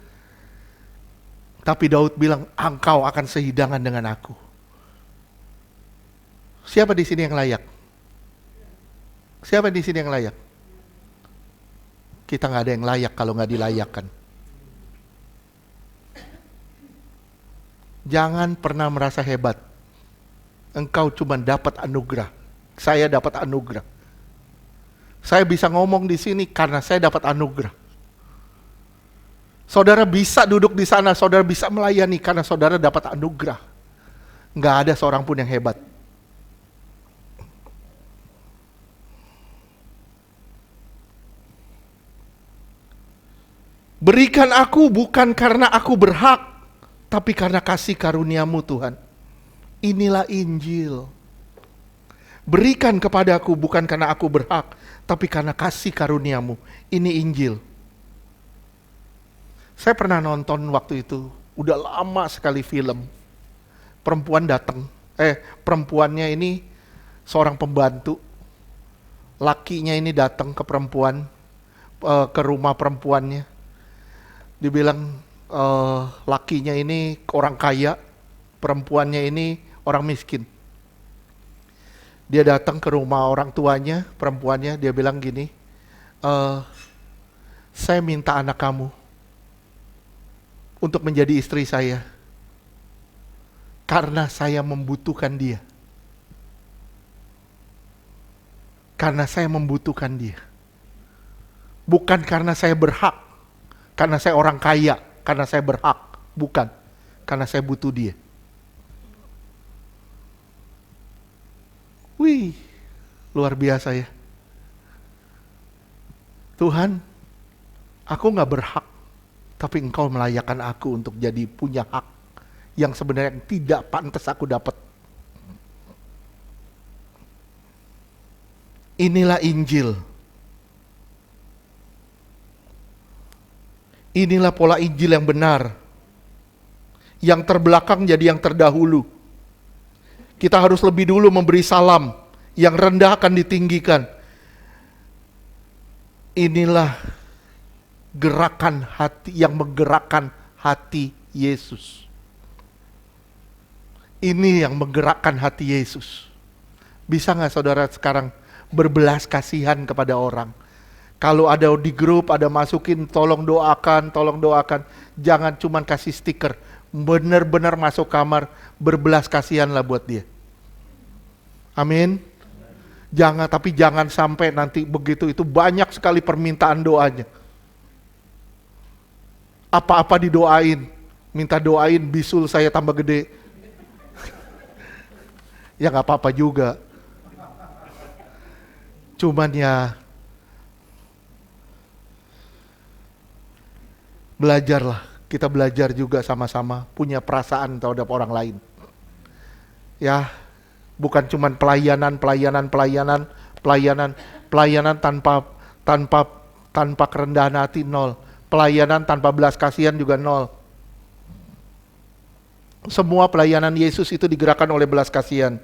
Tapi Daud bilang, engkau akan sehidangan dengan aku. Siapa di sini yang layak? Siapa di sini yang layak? Kita nggak ada yang layak kalau nggak dilayakkan. Jangan pernah merasa hebat. Engkau cuma dapat anugerah. Saya dapat anugerah. Saya bisa ngomong di sini karena saya dapat anugerah. Saudara bisa duduk di sana, saudara bisa melayani karena saudara dapat anugerah. Nggak ada seorang pun yang hebat. Berikan aku bukan karena aku berhak, tapi karena kasih karuniamu Tuhan. Inilah Injil. Berikan kepadaku bukan karena aku berhak, tapi karena kasih karuniamu. Ini Injil. Saya pernah nonton waktu itu, udah lama sekali film. Perempuan datang, perempuannya ini seorang pembantu. Lakinya ini datang ke perempuan, ke rumah perempuannya. Dibilang, lakinya ini orang kaya, perempuannya ini orang miskin. Dia datang ke rumah orang tuanya, perempuannya, dia bilang gini, saya minta anak kamu untuk menjadi istri saya, karena saya membutuhkan dia. Karena saya membutuhkan dia. Bukan karena saya berhak, karena saya orang kaya, karena saya berhak. Bukan, karena saya butuh dia. Wih, luar biasa ya. Tuhan, aku gak berhak, tapi Engkau melayakkan aku untuk jadi punya hak yang sebenarnya tidak pantas aku dapat. Inilah Injil. Inilah pola Injil yang benar. Yang terbelakang jadi yang terdahulu. Kita harus lebih dulu memberi salam. Yang rendah akan ditinggikan. Inilah gerakan hati yang menggerakkan hati Yesus. Ini yang menggerakkan hati Yesus. Bisa gak saudara sekarang berbelas kasihan kepada orang? Kalau ada di grup, ada masukin tolong doakan. Jangan cuman kasih stiker. Benar-benar masuk kamar, berbelas kasihanlah buat dia. Amin. Tapi jangan sampai nanti begitu itu banyak sekali permintaan doanya. Apa-apa didoain. Minta doain bisul saya tambah gede. Ya gak apa-apa juga. Cuman ya belajarlah. Kita belajar juga sama-sama punya perasaan terhadap orang lain. Ya, bukan cuman pelayanan tanpa kerendahan hati, nol. Pelayanan tanpa belas kasihan juga nol. Semua pelayanan Yesus itu digerakkan oleh belas kasihan.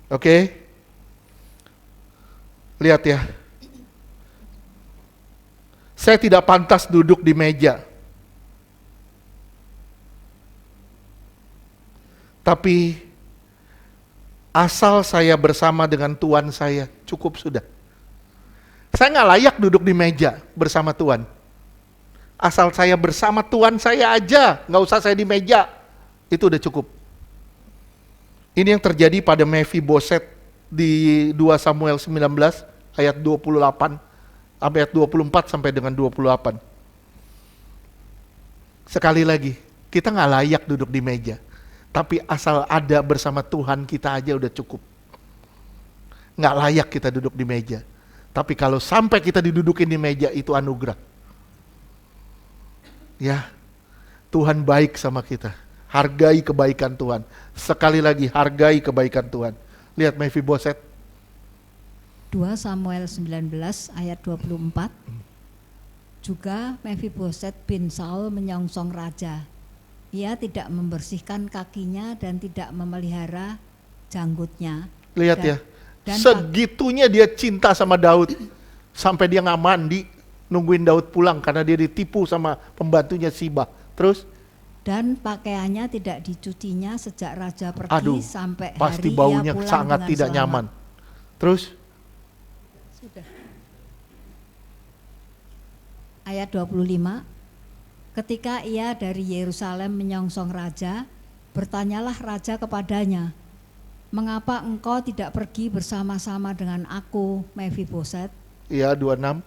Oke? Lihat ya. Saya tidak pantas duduk di meja. Tapi asal saya bersama dengan Tuhan saya, cukup sudah. Saya nggak layak duduk di meja bersama Tuhan. Asal saya bersama Tuhan saya aja, nggak usah saya di meja. Itu udah cukup. Ini yang terjadi pada Mephiboset di 2 Samuel 19 ayat 28 ayat 24 sampai dengan 28. Sekali lagi, kita nggak layak duduk di meja. Tapi asal ada bersama Tuhan kita aja udah cukup. Nggak layak kita duduk di meja. Tapi kalau sampai kita didudukin di meja, itu anugerah. Ya, Tuhan baik sama kita. Hargai kebaikan Tuhan. Sekali lagi, hargai kebaikan Tuhan. Lihat Mephiboset. 2 Samuel 19 ayat 24. Juga Mephiboset bin Saul menyongsong raja. Ia tidak membersihkan kakinya dan tidak memelihara janggutnya. Lihat ya, segitunya dia cinta sama Daud. Sampai dia gak mandi, nungguin Daud pulang karena dia ditipu sama pembantunya Siba. Terus? Dan pakaiannya tidak dicucinya sejak raja pergi sampai pasti hari baunya ia pulang sangat dengan tidak selamat. nyaman. Terus? Sudah. Ayat 25. Ketika ia dari Yerusalem menyongsong raja, bertanyalah raja kepadanya, "Mengapa engkau tidak pergi bersama-sama dengan aku, Mephiboset?" Iya, 26.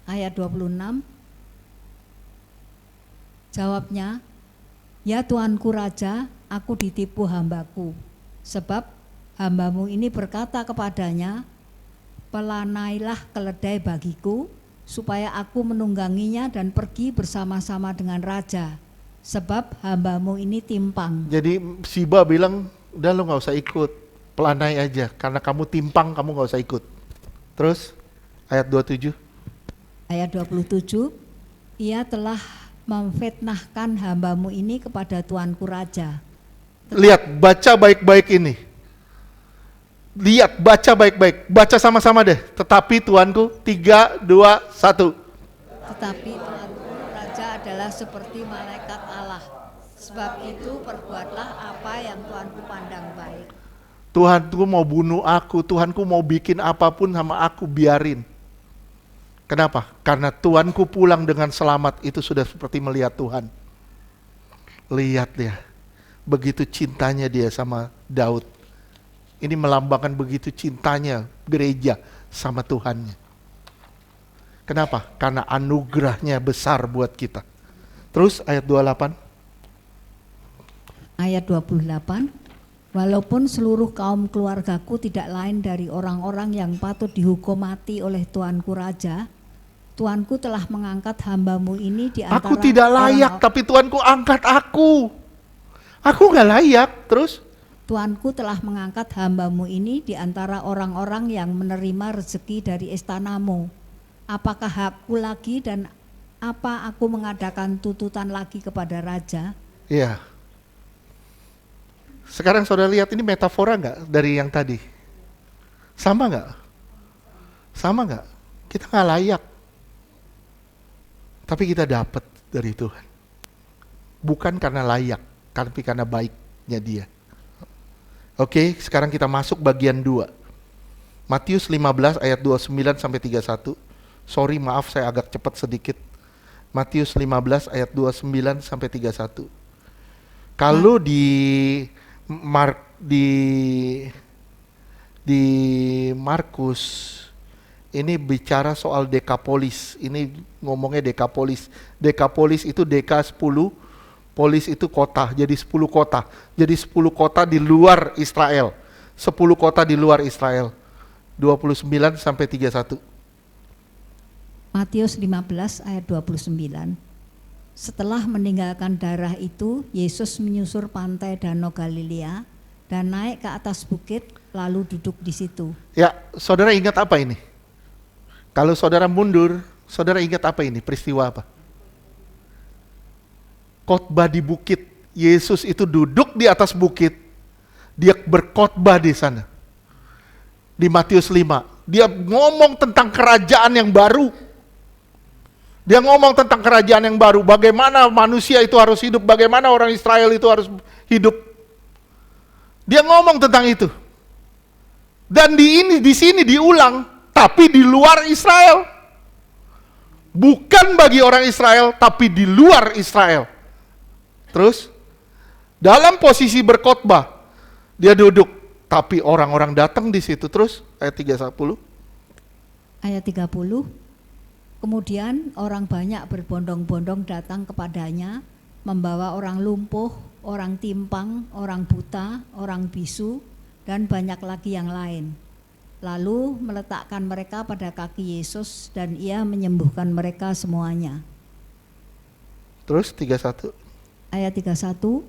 Ayat 26. Jawabnya, "Ya Tuanku Raja, aku ditipu hambaku. Sebab hambamu ini berkata kepadanya, pelanailah keledai bagiku, supaya aku menungganginya dan pergi bersama-sama dengan raja. Sebab hambamu ini timpang." Jadi Siba bilang, udah lu gak usah ikut, pelanai aja. Karena kamu timpang, kamu gak usah ikut. Terus, ayat 27. Ayat 27, ia telah memfitnahkan hambamu ini kepada tuanku raja. Lihat, baca baik-baik ini. Lihat, baca baik-baik. Baca sama-sama deh. Tetapi Tuanku, 3, 2, 1. Tetapi tuanku raja adalah adalah seperti malaikat Allah. Sebab itu perbuatlah apa yang Tuanku pandang baik. Tuhanku mau bunuh aku, Tuhanku mau bikin apapun sama aku, biarin. Kenapa? Karena Tuhanku pulang dengan selamat, itu sudah seperti melihat Tuhan. Lihat dia, begitu cintanya dia sama Daud. Ini melambangkan begitu cintanya gereja sama Tuhannya. Kenapa? Karena anugerahnya besar buat kita. Terus ayat 28. Ayat 28. Walaupun seluruh kaum keluargaku tidak lain dari orang-orang yang patut dihukum mati oleh Tuanku Raja, Tuanku telah mengangkat hambamu ini di antara Aku tidak layak, tapi Tuanku angkat aku. Aku gak layak. Terus? Tuanku telah mengangkat hambamu ini di antara orang-orang yang menerima rezeki dari istanamu. Apakah hakku lagi dan apa aku mengadakan tuntutan lagi kepada raja? Iya. Sekarang saudara lihat ini metafora nggak dari yang tadi? Sama nggak? Sama nggak? Kita nggak layak, tapi kita dapat dari Tuhan. Bukan karena layak, tapi karena baiknya Dia. Oke, sekarang kita masuk bagian 2. Matius 15 ayat 29 sampai 31. Sorry, maaf saya agak cepat sedikit. Matius 15 ayat 29 sampai 31. Kalau di Markus ini bicara soal Dekapolis. Ini ngomongnya Dekapolis. Dekapolis itu deka 10, polis itu kota. Jadi 10 kota. Jadi 10 kota di luar Israel. 10 kota di luar Israel. 29 sampai 31. Matius 15 ayat 29. Setelah meninggalkan daerah itu, Yesus menyusur pantai Danau Galilea dan naik ke atas bukit lalu duduk di situ. Ya, saudara ingat apa ini? Kalau saudara mundur, saudara ingat apa ini? Peristiwa apa? Khotbah di bukit. Yesus itu duduk di atas bukit. Dia berkhotbah di sana. Di Matius 5. Dia ngomong tentang kerajaan yang baru. Dia ngomong tentang kerajaan yang baru, bagaimana manusia itu harus hidup, bagaimana orang Israel itu harus hidup. Dia ngomong tentang itu. Dan di sini diulang, tapi di luar Israel. Bukan bagi orang Israel, tapi di luar Israel. Terus, dalam posisi berkhotbah, dia duduk, tapi orang-orang datang di situ. Terus, ayat 30. Ayat 30. Kemudian orang banyak berbondong-bondong datang kepadanya, membawa orang lumpuh, orang timpang, orang buta, orang bisu, dan banyak lagi yang lain. Lalu meletakkan mereka pada kaki Yesus dan Ia menyembuhkan mereka semuanya. Terus 31. Ayat 31.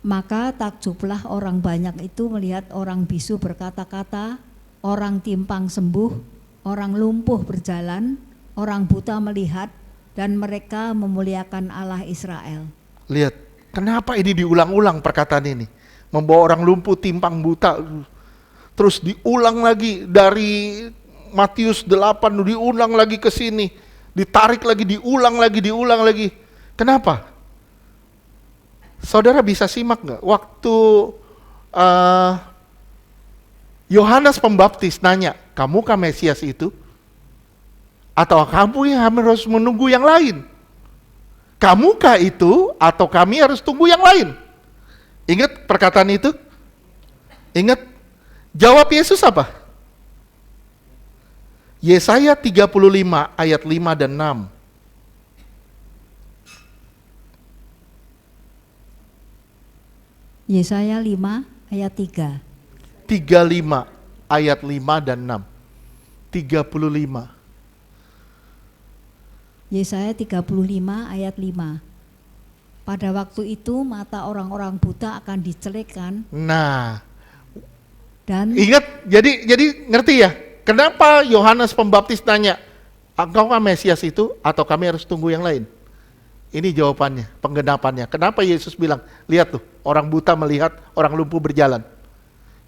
Maka takjublah orang banyak itu melihat orang bisu berkata-kata, orang timpang sembuh, orang lumpuh berjalan, orang buta melihat, dan mereka memuliakan Allah Israel. Lihat, kenapa ini diulang-ulang perkataan ini? Membawa orang lumpuh, timpang, buta. Terus diulang lagi dari Matius 8, diulang lagi ke sini. Ditarik lagi, diulang lagi. Kenapa? Saudara bisa simak nggak? Waktu Yohanes Pembaptis nanya, kamukah Mesias itu? Atau kamu yang harus menunggu yang lain? Kamukah itu atau kami harus tunggu yang lain? Ingat perkataan itu? Ingat? Jawab Yesus apa? Yesaya 35 ayat 5 dan 6. Yesaya 5 ayat 3. 35 ayat 5 dan 6. 35. Yesaya 35 ayat 5. Pada waktu itu mata orang-orang buta akan dicelikkan. Nah, Dan ingat, jadi ngerti ya? Kenapa Yohanes Pembaptis tanya, engkaukah Mesias itu atau kami harus tunggu yang lain? Ini jawabannya, penggenapannya. Kenapa Yesus bilang, lihat tuh, orang buta melihat, orang lumpuh berjalan.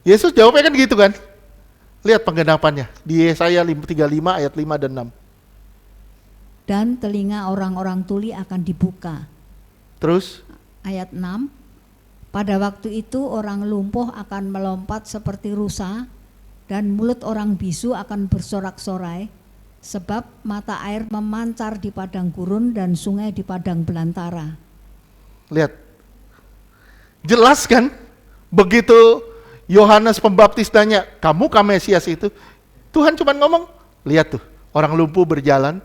Yesus jawabnya kan gitu kan? Lihat penggenapannya di Yesaya 35 ayat 5 dan 6. dan telinga orang-orang tuli akan dibuka. Terus Ayat 6, pada waktu itu orang lumpuh akan melompat seperti rusa, dan mulut orang bisu akan bersorak-sorai, sebab mata air memancar di padang gurun dan sungai di padang belantara. lihat, jelas kan? Begitu Yohanes Pembaptis tanya, kamu Mesias itu? Tuhan cuma ngomong, lihat tuh, orang lumpuh berjalan,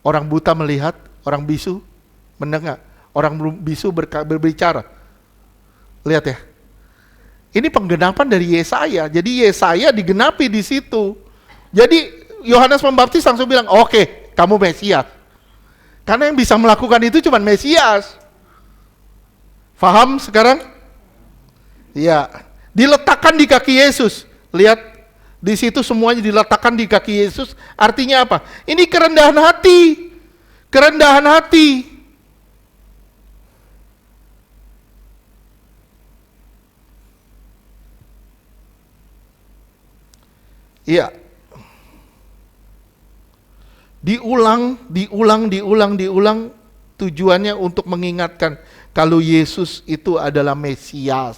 orang buta melihat, orang bisu mendengar, orang bisu berbicara. Lihat ya, ini penggenapan dari Yesaya. Jadi Yesaya digenapi di situ. Jadi Yohanes Pembaptis langsung bilang, oke, kamu Mesias. Karena yang bisa melakukan itu cuma Mesias. Faham sekarang? Ya, diletakkan di kaki Yesus. Lihat, di situ semuanya diletakkan di kaki Yesus. Artinya apa? Ini kerendahan hati. Kerendahan hati. Iya. Diulang, tujuannya untuk mengingatkan kalau Yesus itu adalah Mesias.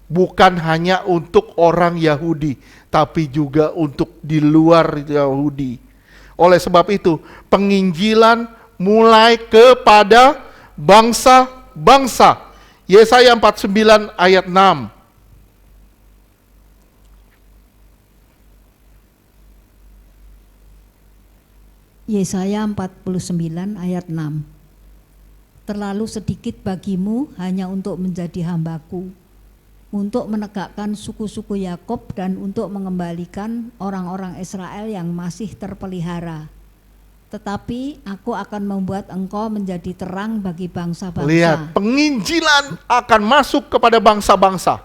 Bukan hanya untuk orang Yahudi, tapi juga untuk di luar Yahudi. Oleh sebab itu, penginjilan mulai kepada bangsa-bangsa. Yesaya 49 ayat 6. Yesaya 49 ayat 6. Terlalu sedikit bagimu hanya untuk menjadi hambaku, untuk menegakkan suku-suku Yakub dan untuk mengembalikan orang-orang Israel yang masih terpelihara. Tetapi aku akan membuat engkau menjadi terang bagi bangsa-bangsa. Lihat, penginjilan akan masuk kepada bangsa-bangsa.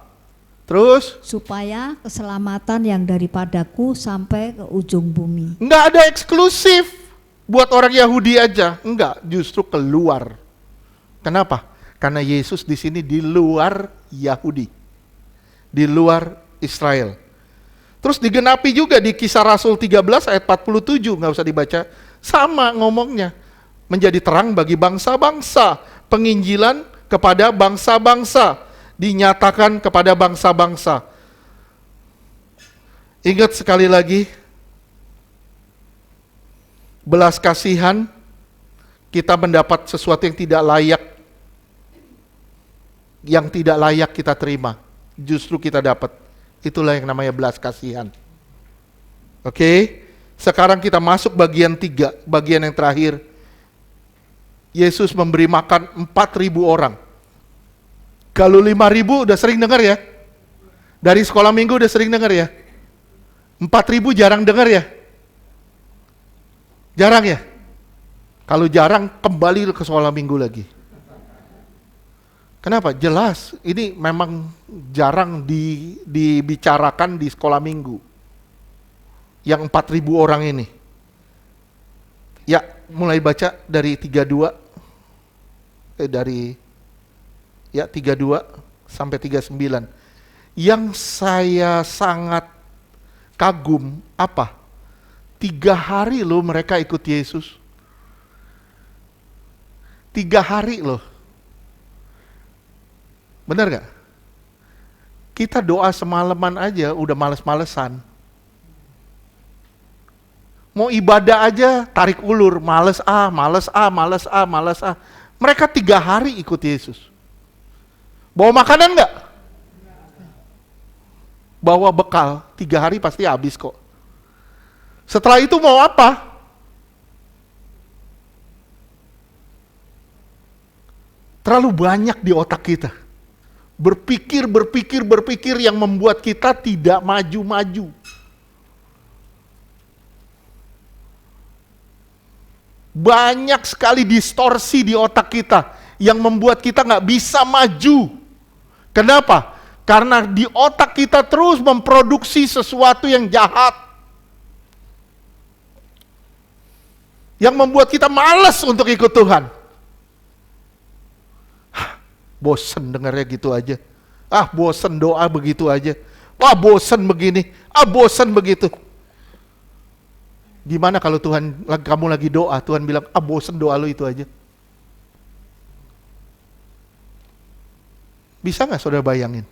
Terus? Supaya keselamatan yang daripadaku sampai ke ujung bumi. Enggak ada eksklusif buat orang Yahudi aja. Enggak, justru keluar. Kenapa? Karena Yesus di sini di luar Yahudi. Di luar Israel. Terus digenapi juga di Kisah Rasul 13 ayat 47, nggak usah dibaca. Sama ngomongnya. Menjadi terang bagi bangsa-bangsa. Penginjilan kepada bangsa-bangsa. Dinyatakan kepada bangsa-bangsa. Ingat sekali lagi, belas kasihan, kita mendapat sesuatu yang tidak layak. Yang tidak layak kita terima. Justru kita dapat. Itulah yang namanya belas kasihan. Oke? Sekarang kita masuk bagian 3, bagian yang terakhir. Yesus memberi makan 4.000 orang. Kalau 5.000 udah sering dengar ya? Dari sekolah minggu udah sering dengar ya? 4.000 jarang dengar ya? Jarang ya? Kalau jarang, kembali ke sekolah minggu lagi. Kenapa? Jelas, ini memang jarang dibicarakan di sekolah minggu. Yang 4.000 orang ini. Ya, mulai baca dari 32. Dari 32 sampai 39. Yang saya sangat kagum, apa? 3 hari loh mereka ikut Yesus. 3 hari loh. Benar gak? Kita doa semalaman aja udah males-malesan. Mau ibadah aja tarik ulur, males. Mereka 3 hari ikut Yesus. Bawa makanan gak? Bawa bekal, 3 hari pasti habis kok. Setelah itu mau apa? Terlalu banyak di otak kita. Berpikir yang membuat kita tidak maju-maju. Banyak sekali distorsi di otak kita yang membuat kita nggak bisa maju. Kenapa? Karena di otak kita terus memproduksi sesuatu yang jahat. Yang membuat kita malas untuk ikut Tuhan. Bosen dengarnya gitu aja. Bosen doa begitu aja. Bosen begini. Bosen begitu. Gimana kalau kamu lagi doa, Tuhan bilang, bosen doa lu itu aja. Bisa nggak saudara bayangin?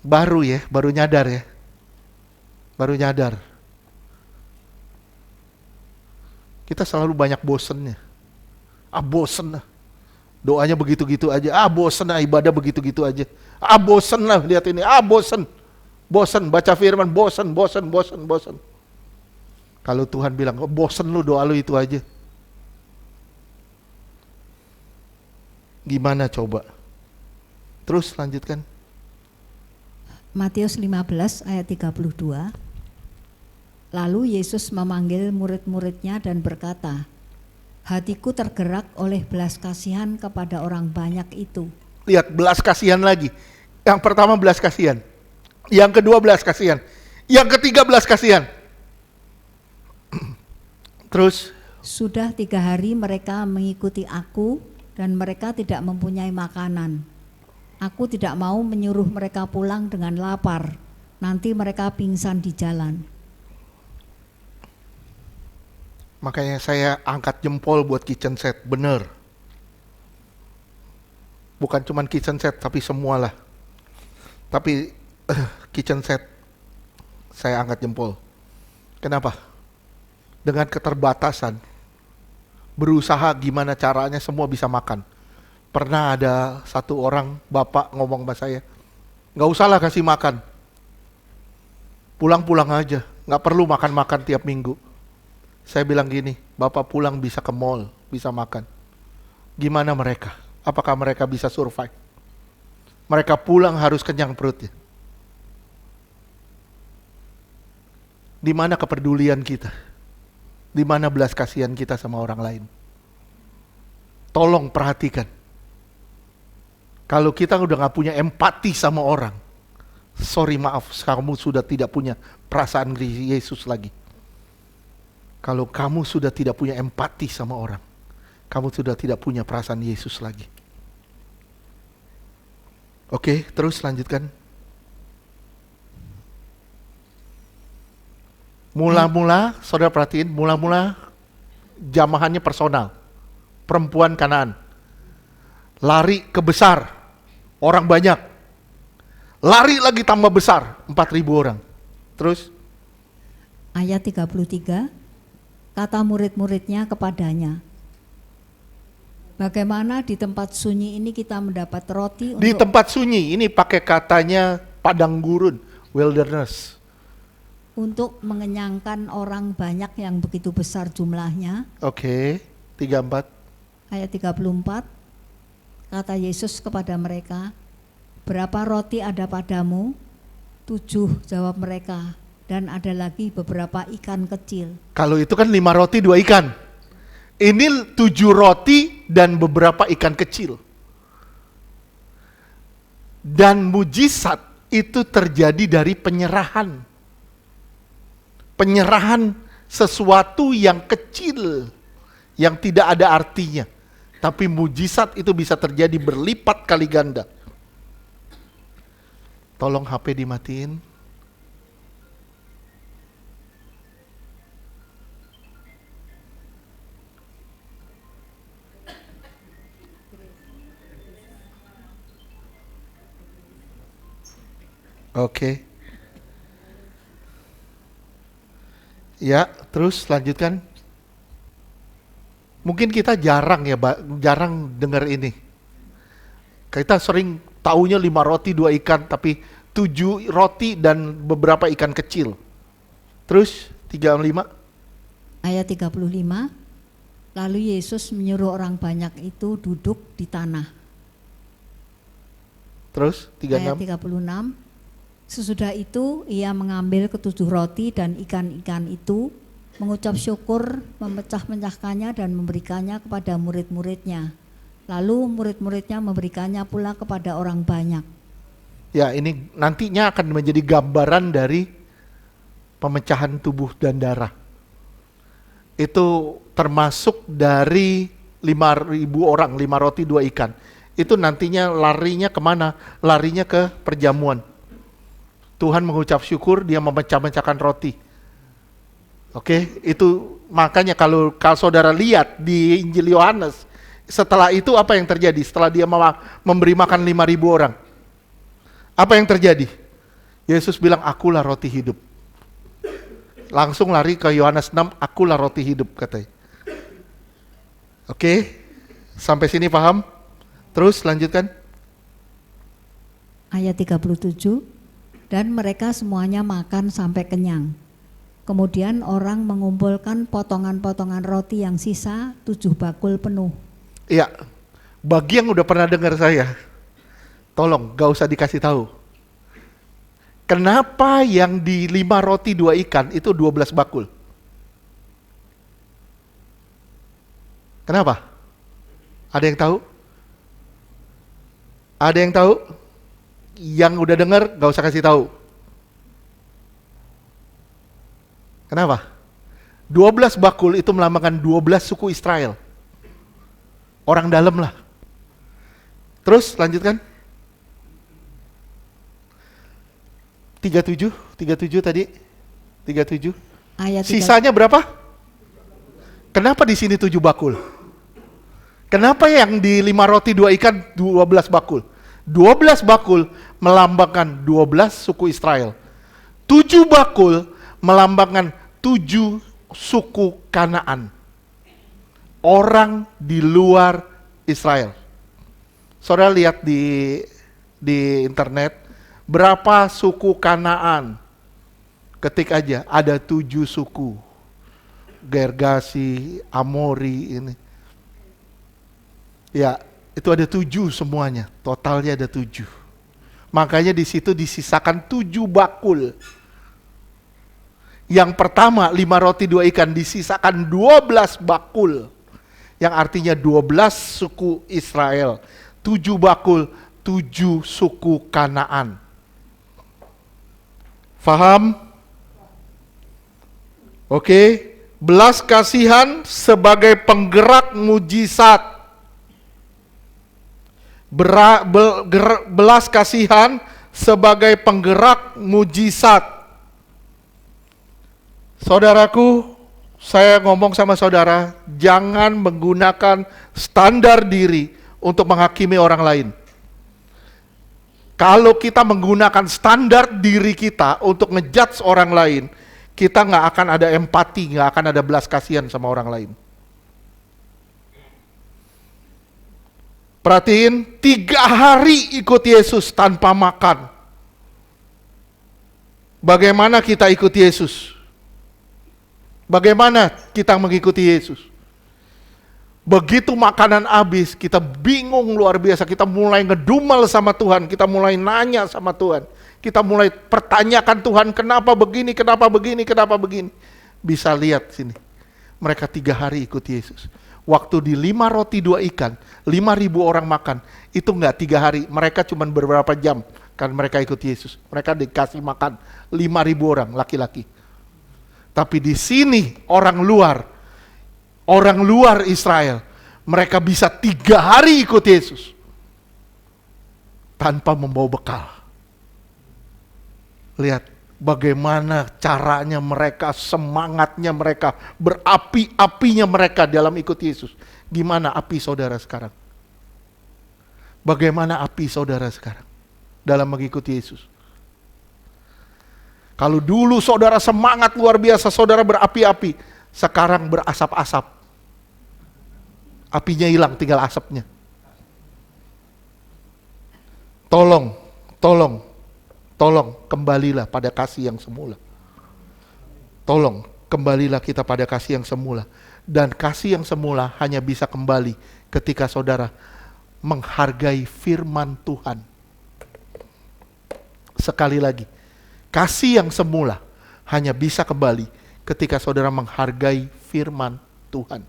Baru nyadar ya. Baru nyadar. Kita selalu banyak bosennya. Bosen lah. Doanya begitu-gitu aja. Bosen lah, ibadah begitu-gitu aja. Bosen lah, lihat ini. Bosen. Bosen, baca firman, bosen. Kalau Tuhan bilang, bosen lu, doa lu itu aja. Gimana coba? Terus lanjutkan. Matius 15 ayat 32. Lalu Yesus memanggil murid-muridnya dan berkata, hatiku tergerak oleh belas kasihan kepada orang banyak itu. Lihat, belas kasihan lagi. Yang pertama belas kasihan. Yang kedua belas kasihan. Yang ketiga belas kasihan. Terus? Sudah 3 hari mereka mengikuti aku dan mereka tidak mempunyai makanan. Aku tidak mau menyuruh mereka pulang dengan lapar. Nanti mereka pingsan di jalan. Makanya saya angkat jempol buat kitchen set, bener. Bukan cuma kitchen set, tapi semualah. Tapi kitchen set, saya angkat jempol. Kenapa? Dengan keterbatasan, berusaha gimana caranya semua bisa makan. Pernah ada satu orang, bapak ngomong sama saya, nggak usahlah kasih makan. Pulang-pulang aja, nggak perlu makan-makan tiap minggu. Saya bilang gini, bapak pulang bisa ke mall, bisa makan. Gimana mereka? Apakah mereka bisa survive? Mereka pulang harus kenyang perutnya. Di mana kepedulian kita? Di mana belas kasihan kita sama orang lain? Tolong perhatikan. Kalau kita udah gak punya empati sama orang, sorry maaf, kamu sudah tidak punya perasaan Yesus lagi. Kalau kamu sudah tidak punya empati sama orang, kamu sudah tidak punya perasaan Yesus lagi. Oke, terus lanjutkan. Mula-mula, saudara perhatiin, mula-mula jamahannya personal. Perempuan Kanaan. Lari ke besar, orang banyak. Lari lagi tambah besar, 4.000 orang. Terus? Ayat 33, kata murid-muridnya kepadanya, bagaimana di tempat sunyi ini kita mendapat roti Di tempat sunyi, ini pakai katanya padang gurun, wilderness. Untuk mengenyangkan orang banyak yang begitu besar jumlahnya. Oke, 34. Ayat 34, kata Yesus kepada mereka, berapa roti ada padamu? 7, jawab mereka, dan ada lagi beberapa ikan kecil. Kalau itu kan 5 roti 2 ikan. Ini 7 roti dan beberapa ikan kecil. Dan mujizat itu terjadi dari penyerahan. Penyerahan sesuatu yang kecil, yang tidak ada artinya. Tapi mujizat itu bisa terjadi berlipat kali ganda. Tolong HP dimatiin. Oke. Ya, terus lanjutkan. Mungkin kita jarang dengar ini. Kita sering taunya 5 roti 2 ikan, tapi 7 roti dan beberapa ikan kecil. Terus 35. Ayat 35, lalu Yesus menyuruh orang banyak itu duduk di tanah. Terus Ayat 36. 36, sesudah itu ia mengambil ke-7 roti dan ikan-ikan itu, mengucap syukur, memecah-mecahkannya dan memberikannya kepada murid-muridnya. Lalu murid-muridnya memberikannya pula kepada orang banyak. Ya, ini nantinya akan menjadi gambaran dari pemecahan tubuh dan darah. Itu termasuk dari 5.000 orang, 5 roti 2 ikan. Itu nantinya larinya kemana? Larinya ke perjamuan. Tuhan mengucap syukur, dia memecah-mecahkan roti. Oke, itu makanya kalau saudara lihat di Injil Yohanes, setelah itu apa yang terjadi? Setelah dia memberi makan 5.000 orang, apa yang terjadi? Yesus bilang, akulah roti hidup. Langsung lari ke Yohanes 6, akulah roti hidup katanya. Oke, sampai sini paham? Terus lanjutkan. Ayat 37, dan mereka semuanya makan sampai kenyang. Kemudian orang mengumpulkan potongan-potongan roti yang sisa 7 bakul penuh. Iya, bagi yang udah pernah dengar saya, tolong gak usah dikasih tahu. Kenapa yang di 5 roti 2 ikan itu 12 bakul? Kenapa? Ada yang tahu? Ada yang tahu? Yang udah dengar gak usah kasih tahu. Kenapa? 12 bakul itu melambangkan 12 suku Israel. Orang dalam lah. Terus lanjutkan. 37 tadi. 37. Ayat Sisanya berapa? Kenapa di sini 7 bakul? Kenapa yang di 5 roti 2 ikan 12 bakul? 12 bakul melambangkan 12 suku Israel. 7 bakul melambangkan 7 suku Kanaan. Orang di luar Israel. Saudara lihat di internet, berapa suku Kanaan? Ketik aja, ada 7 suku. Gergasi, Amori, ini. Ya, itu ada 7 semuanya. Totalnya ada 7. Makanya di situ disisakan 7 bakul. Yang pertama 5 roti 2 ikan disisakan 12 bakul. Yang artinya 12 suku Israel. 7 bakul, 7 suku Kanaan. Faham? Oke. Belas kasihan sebagai penggerak mujizat. Belas kasihan sebagai penggerak mujizat. Saudaraku, saya ngomong sama saudara, jangan menggunakan standar diri untuk menghakimi orang lain. Kalau kita menggunakan standar diri kita untuk ngejudge orang lain, kita nggak akan ada empati, nggak akan ada belas kasihan sama orang lain. Perhatiin, 3 hari ikut Yesus tanpa makan. Bagaimana kita ikut Yesus? Bagaimana kita mengikuti Yesus? Begitu makanan habis, kita bingung luar biasa. Kita mulai ngedumel sama Tuhan. Kita mulai nanya sama Tuhan. Kita mulai pertanyakan Tuhan, kenapa begini, kenapa begini, kenapa begini. Bisa lihat sini. Mereka 3 hari ikut Yesus. Waktu di 5 roti 2 ikan, 5.000 orang makan. Itu enggak 3 hari, mereka cuma beberapa jam. Kan mereka ikut Yesus. Mereka dikasih makan 5.000 orang, laki-laki. Tapi di sini orang luar Israel, mereka bisa 3 hari ikut Yesus tanpa membawa bekal. Lihat bagaimana caranya mereka, semangatnya mereka, berapi-apinya mereka dalam ikut Yesus. Gimana api saudara sekarang? Bagaimana api saudara sekarang dalam mengikuti Yesus? Kalau dulu saudara semangat luar biasa, saudara berapi-api, sekarang berasap-asap. Apinya hilang, tinggal asapnya. Tolong, kembalilah pada kasih yang semula. Tolong, kembalilah kita pada kasih yang semula. Dan kasih yang semula hanya bisa kembali ketika saudara menghargai firman Tuhan. Sekali lagi, kasih yang semula hanya bisa kembali ketika saudara menghargai firman Tuhan.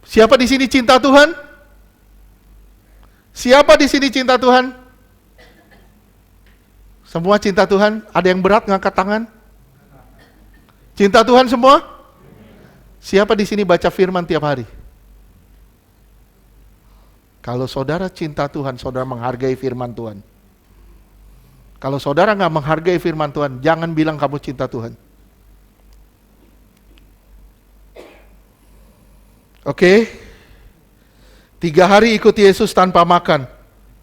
Siapa di sini cinta Tuhan? Siapa di sini cinta Tuhan? Semua cinta Tuhan? Ada yang berat ngangkat tangan? Cinta Tuhan semua? Siapa di sini baca firman tiap hari? Kalau saudara cinta Tuhan, saudara menghargai firman Tuhan. Kalau saudara nggak menghargai firman Tuhan, jangan bilang kamu cinta Tuhan. Oke? 3 hari ikut Yesus tanpa makan.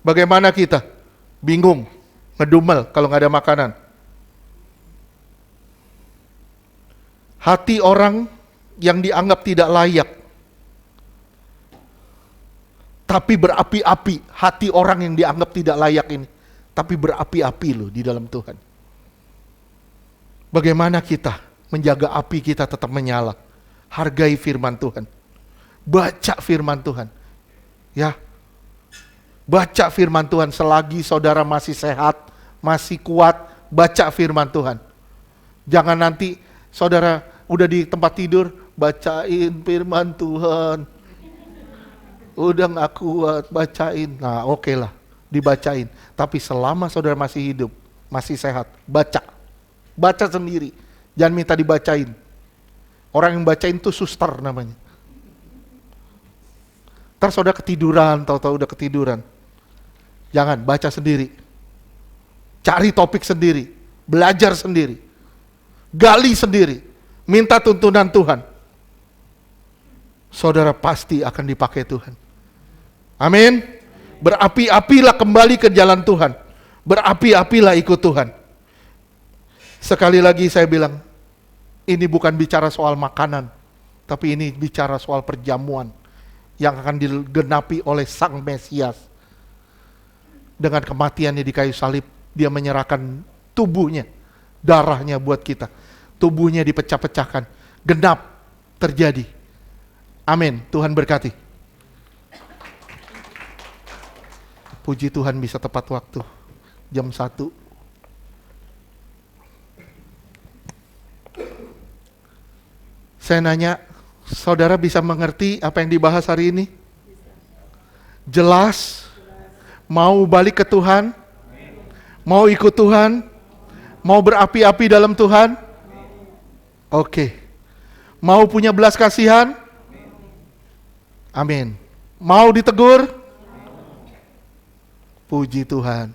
Bagaimana kita? Bingung, ngedumel kalau nggak ada makanan. Hati orang yang dianggap tidak layak, tapi berapi-api. Hati orang yang dianggap tidak layak ini, tapi berapi-api loh di dalam Tuhan. Bagaimana kita menjaga api kita tetap menyala? Hargai firman Tuhan. Baca firman Tuhan. Ya. Baca firman Tuhan selagi saudara masih sehat, masih kuat, baca firman Tuhan. Jangan nanti saudara udah di tempat tidur, bacain firman Tuhan. Udah gak kuat, bacain. Nah oke lah, dibacain. Tapi selama saudara masih hidup, masih sehat, baca. Baca sendiri, jangan minta dibacain. Orang yang bacain tuh suster namanya. Ntar saudara ketiduran, tahu-tahu udah ketiduran. Jangan, baca sendiri. Cari topik sendiri, belajar sendiri. Gali sendiri, minta tuntunan Tuhan. Saudara pasti akan dipakai Tuhan. Amin. Berapi-apilah kembali ke jalan Tuhan. Berapi-apilah ikut Tuhan. Sekali lagi saya bilang, ini bukan bicara soal makanan, tapi ini bicara soal perjamuan yang akan digenapi oleh Sang Mesias. Dengan kematiannya di kayu salib, dia menyerahkan tubuhnya, darahnya buat kita. Tubuhnya dipecah-pecahkan, genap terjadi. Amin, Tuhan berkati. Puji Tuhan bisa tepat waktu, jam 1. Saya nanya, saudara bisa mengerti apa yang dibahas hari ini? Jelas? Mau balik ke Tuhan? Mau ikut Tuhan? Mau berapi-api dalam Tuhan? Oke. Mau punya belas kasihan? Amin. Mau ditegur? Puji Tuhan.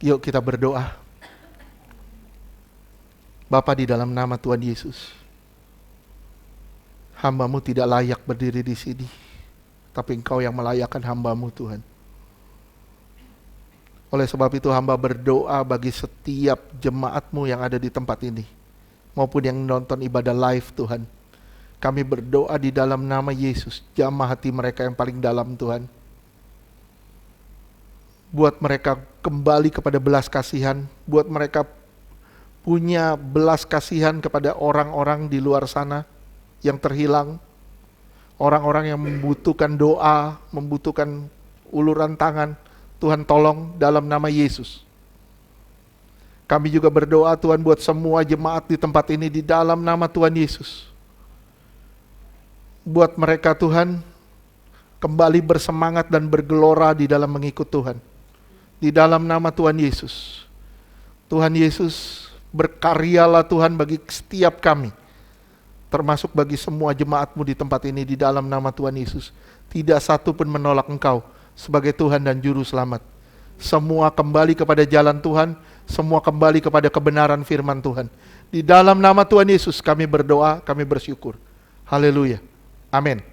Yuk kita berdoa. Bapa, di dalam nama Tuhan Yesus, hamba-Mu tidak layak berdiri di sini, tapi Engkau yang melayakkan hamba-Mu Tuhan. Oleh sebab itu hamba berdoa bagi setiap jemaat-Mu yang ada di tempat ini, maupun yang nonton ibadah live Tuhan. Kami berdoa di dalam nama Yesus, jamah hati mereka yang paling dalam Tuhan. Buat mereka kembali kepada belas kasihan, buat mereka punya belas kasihan kepada orang-orang di luar sana yang terhilang, orang-orang yang membutuhkan doa, membutuhkan uluran tangan. Tuhan tolong dalam nama Yesus. Kami juga berdoa Tuhan buat semua jemaat di tempat ini di dalam nama Tuhan Yesus. Buat mereka Tuhan kembali bersemangat dan bergelora di dalam mengikut Tuhan. Di dalam nama Tuhan Yesus. Tuhan Yesus, berkaryalah Tuhan bagi setiap kami, termasuk bagi semua jemaat-Mu di tempat ini di dalam nama Tuhan Yesus. Tidak satu pun menolak Engkau sebagai Tuhan dan Juru Selamat. Semua kembali kepada jalan Tuhan, semua kembali kepada kebenaran firman Tuhan. Di dalam nama Tuhan Yesus kami berdoa, kami bersyukur. Haleluya. Amin.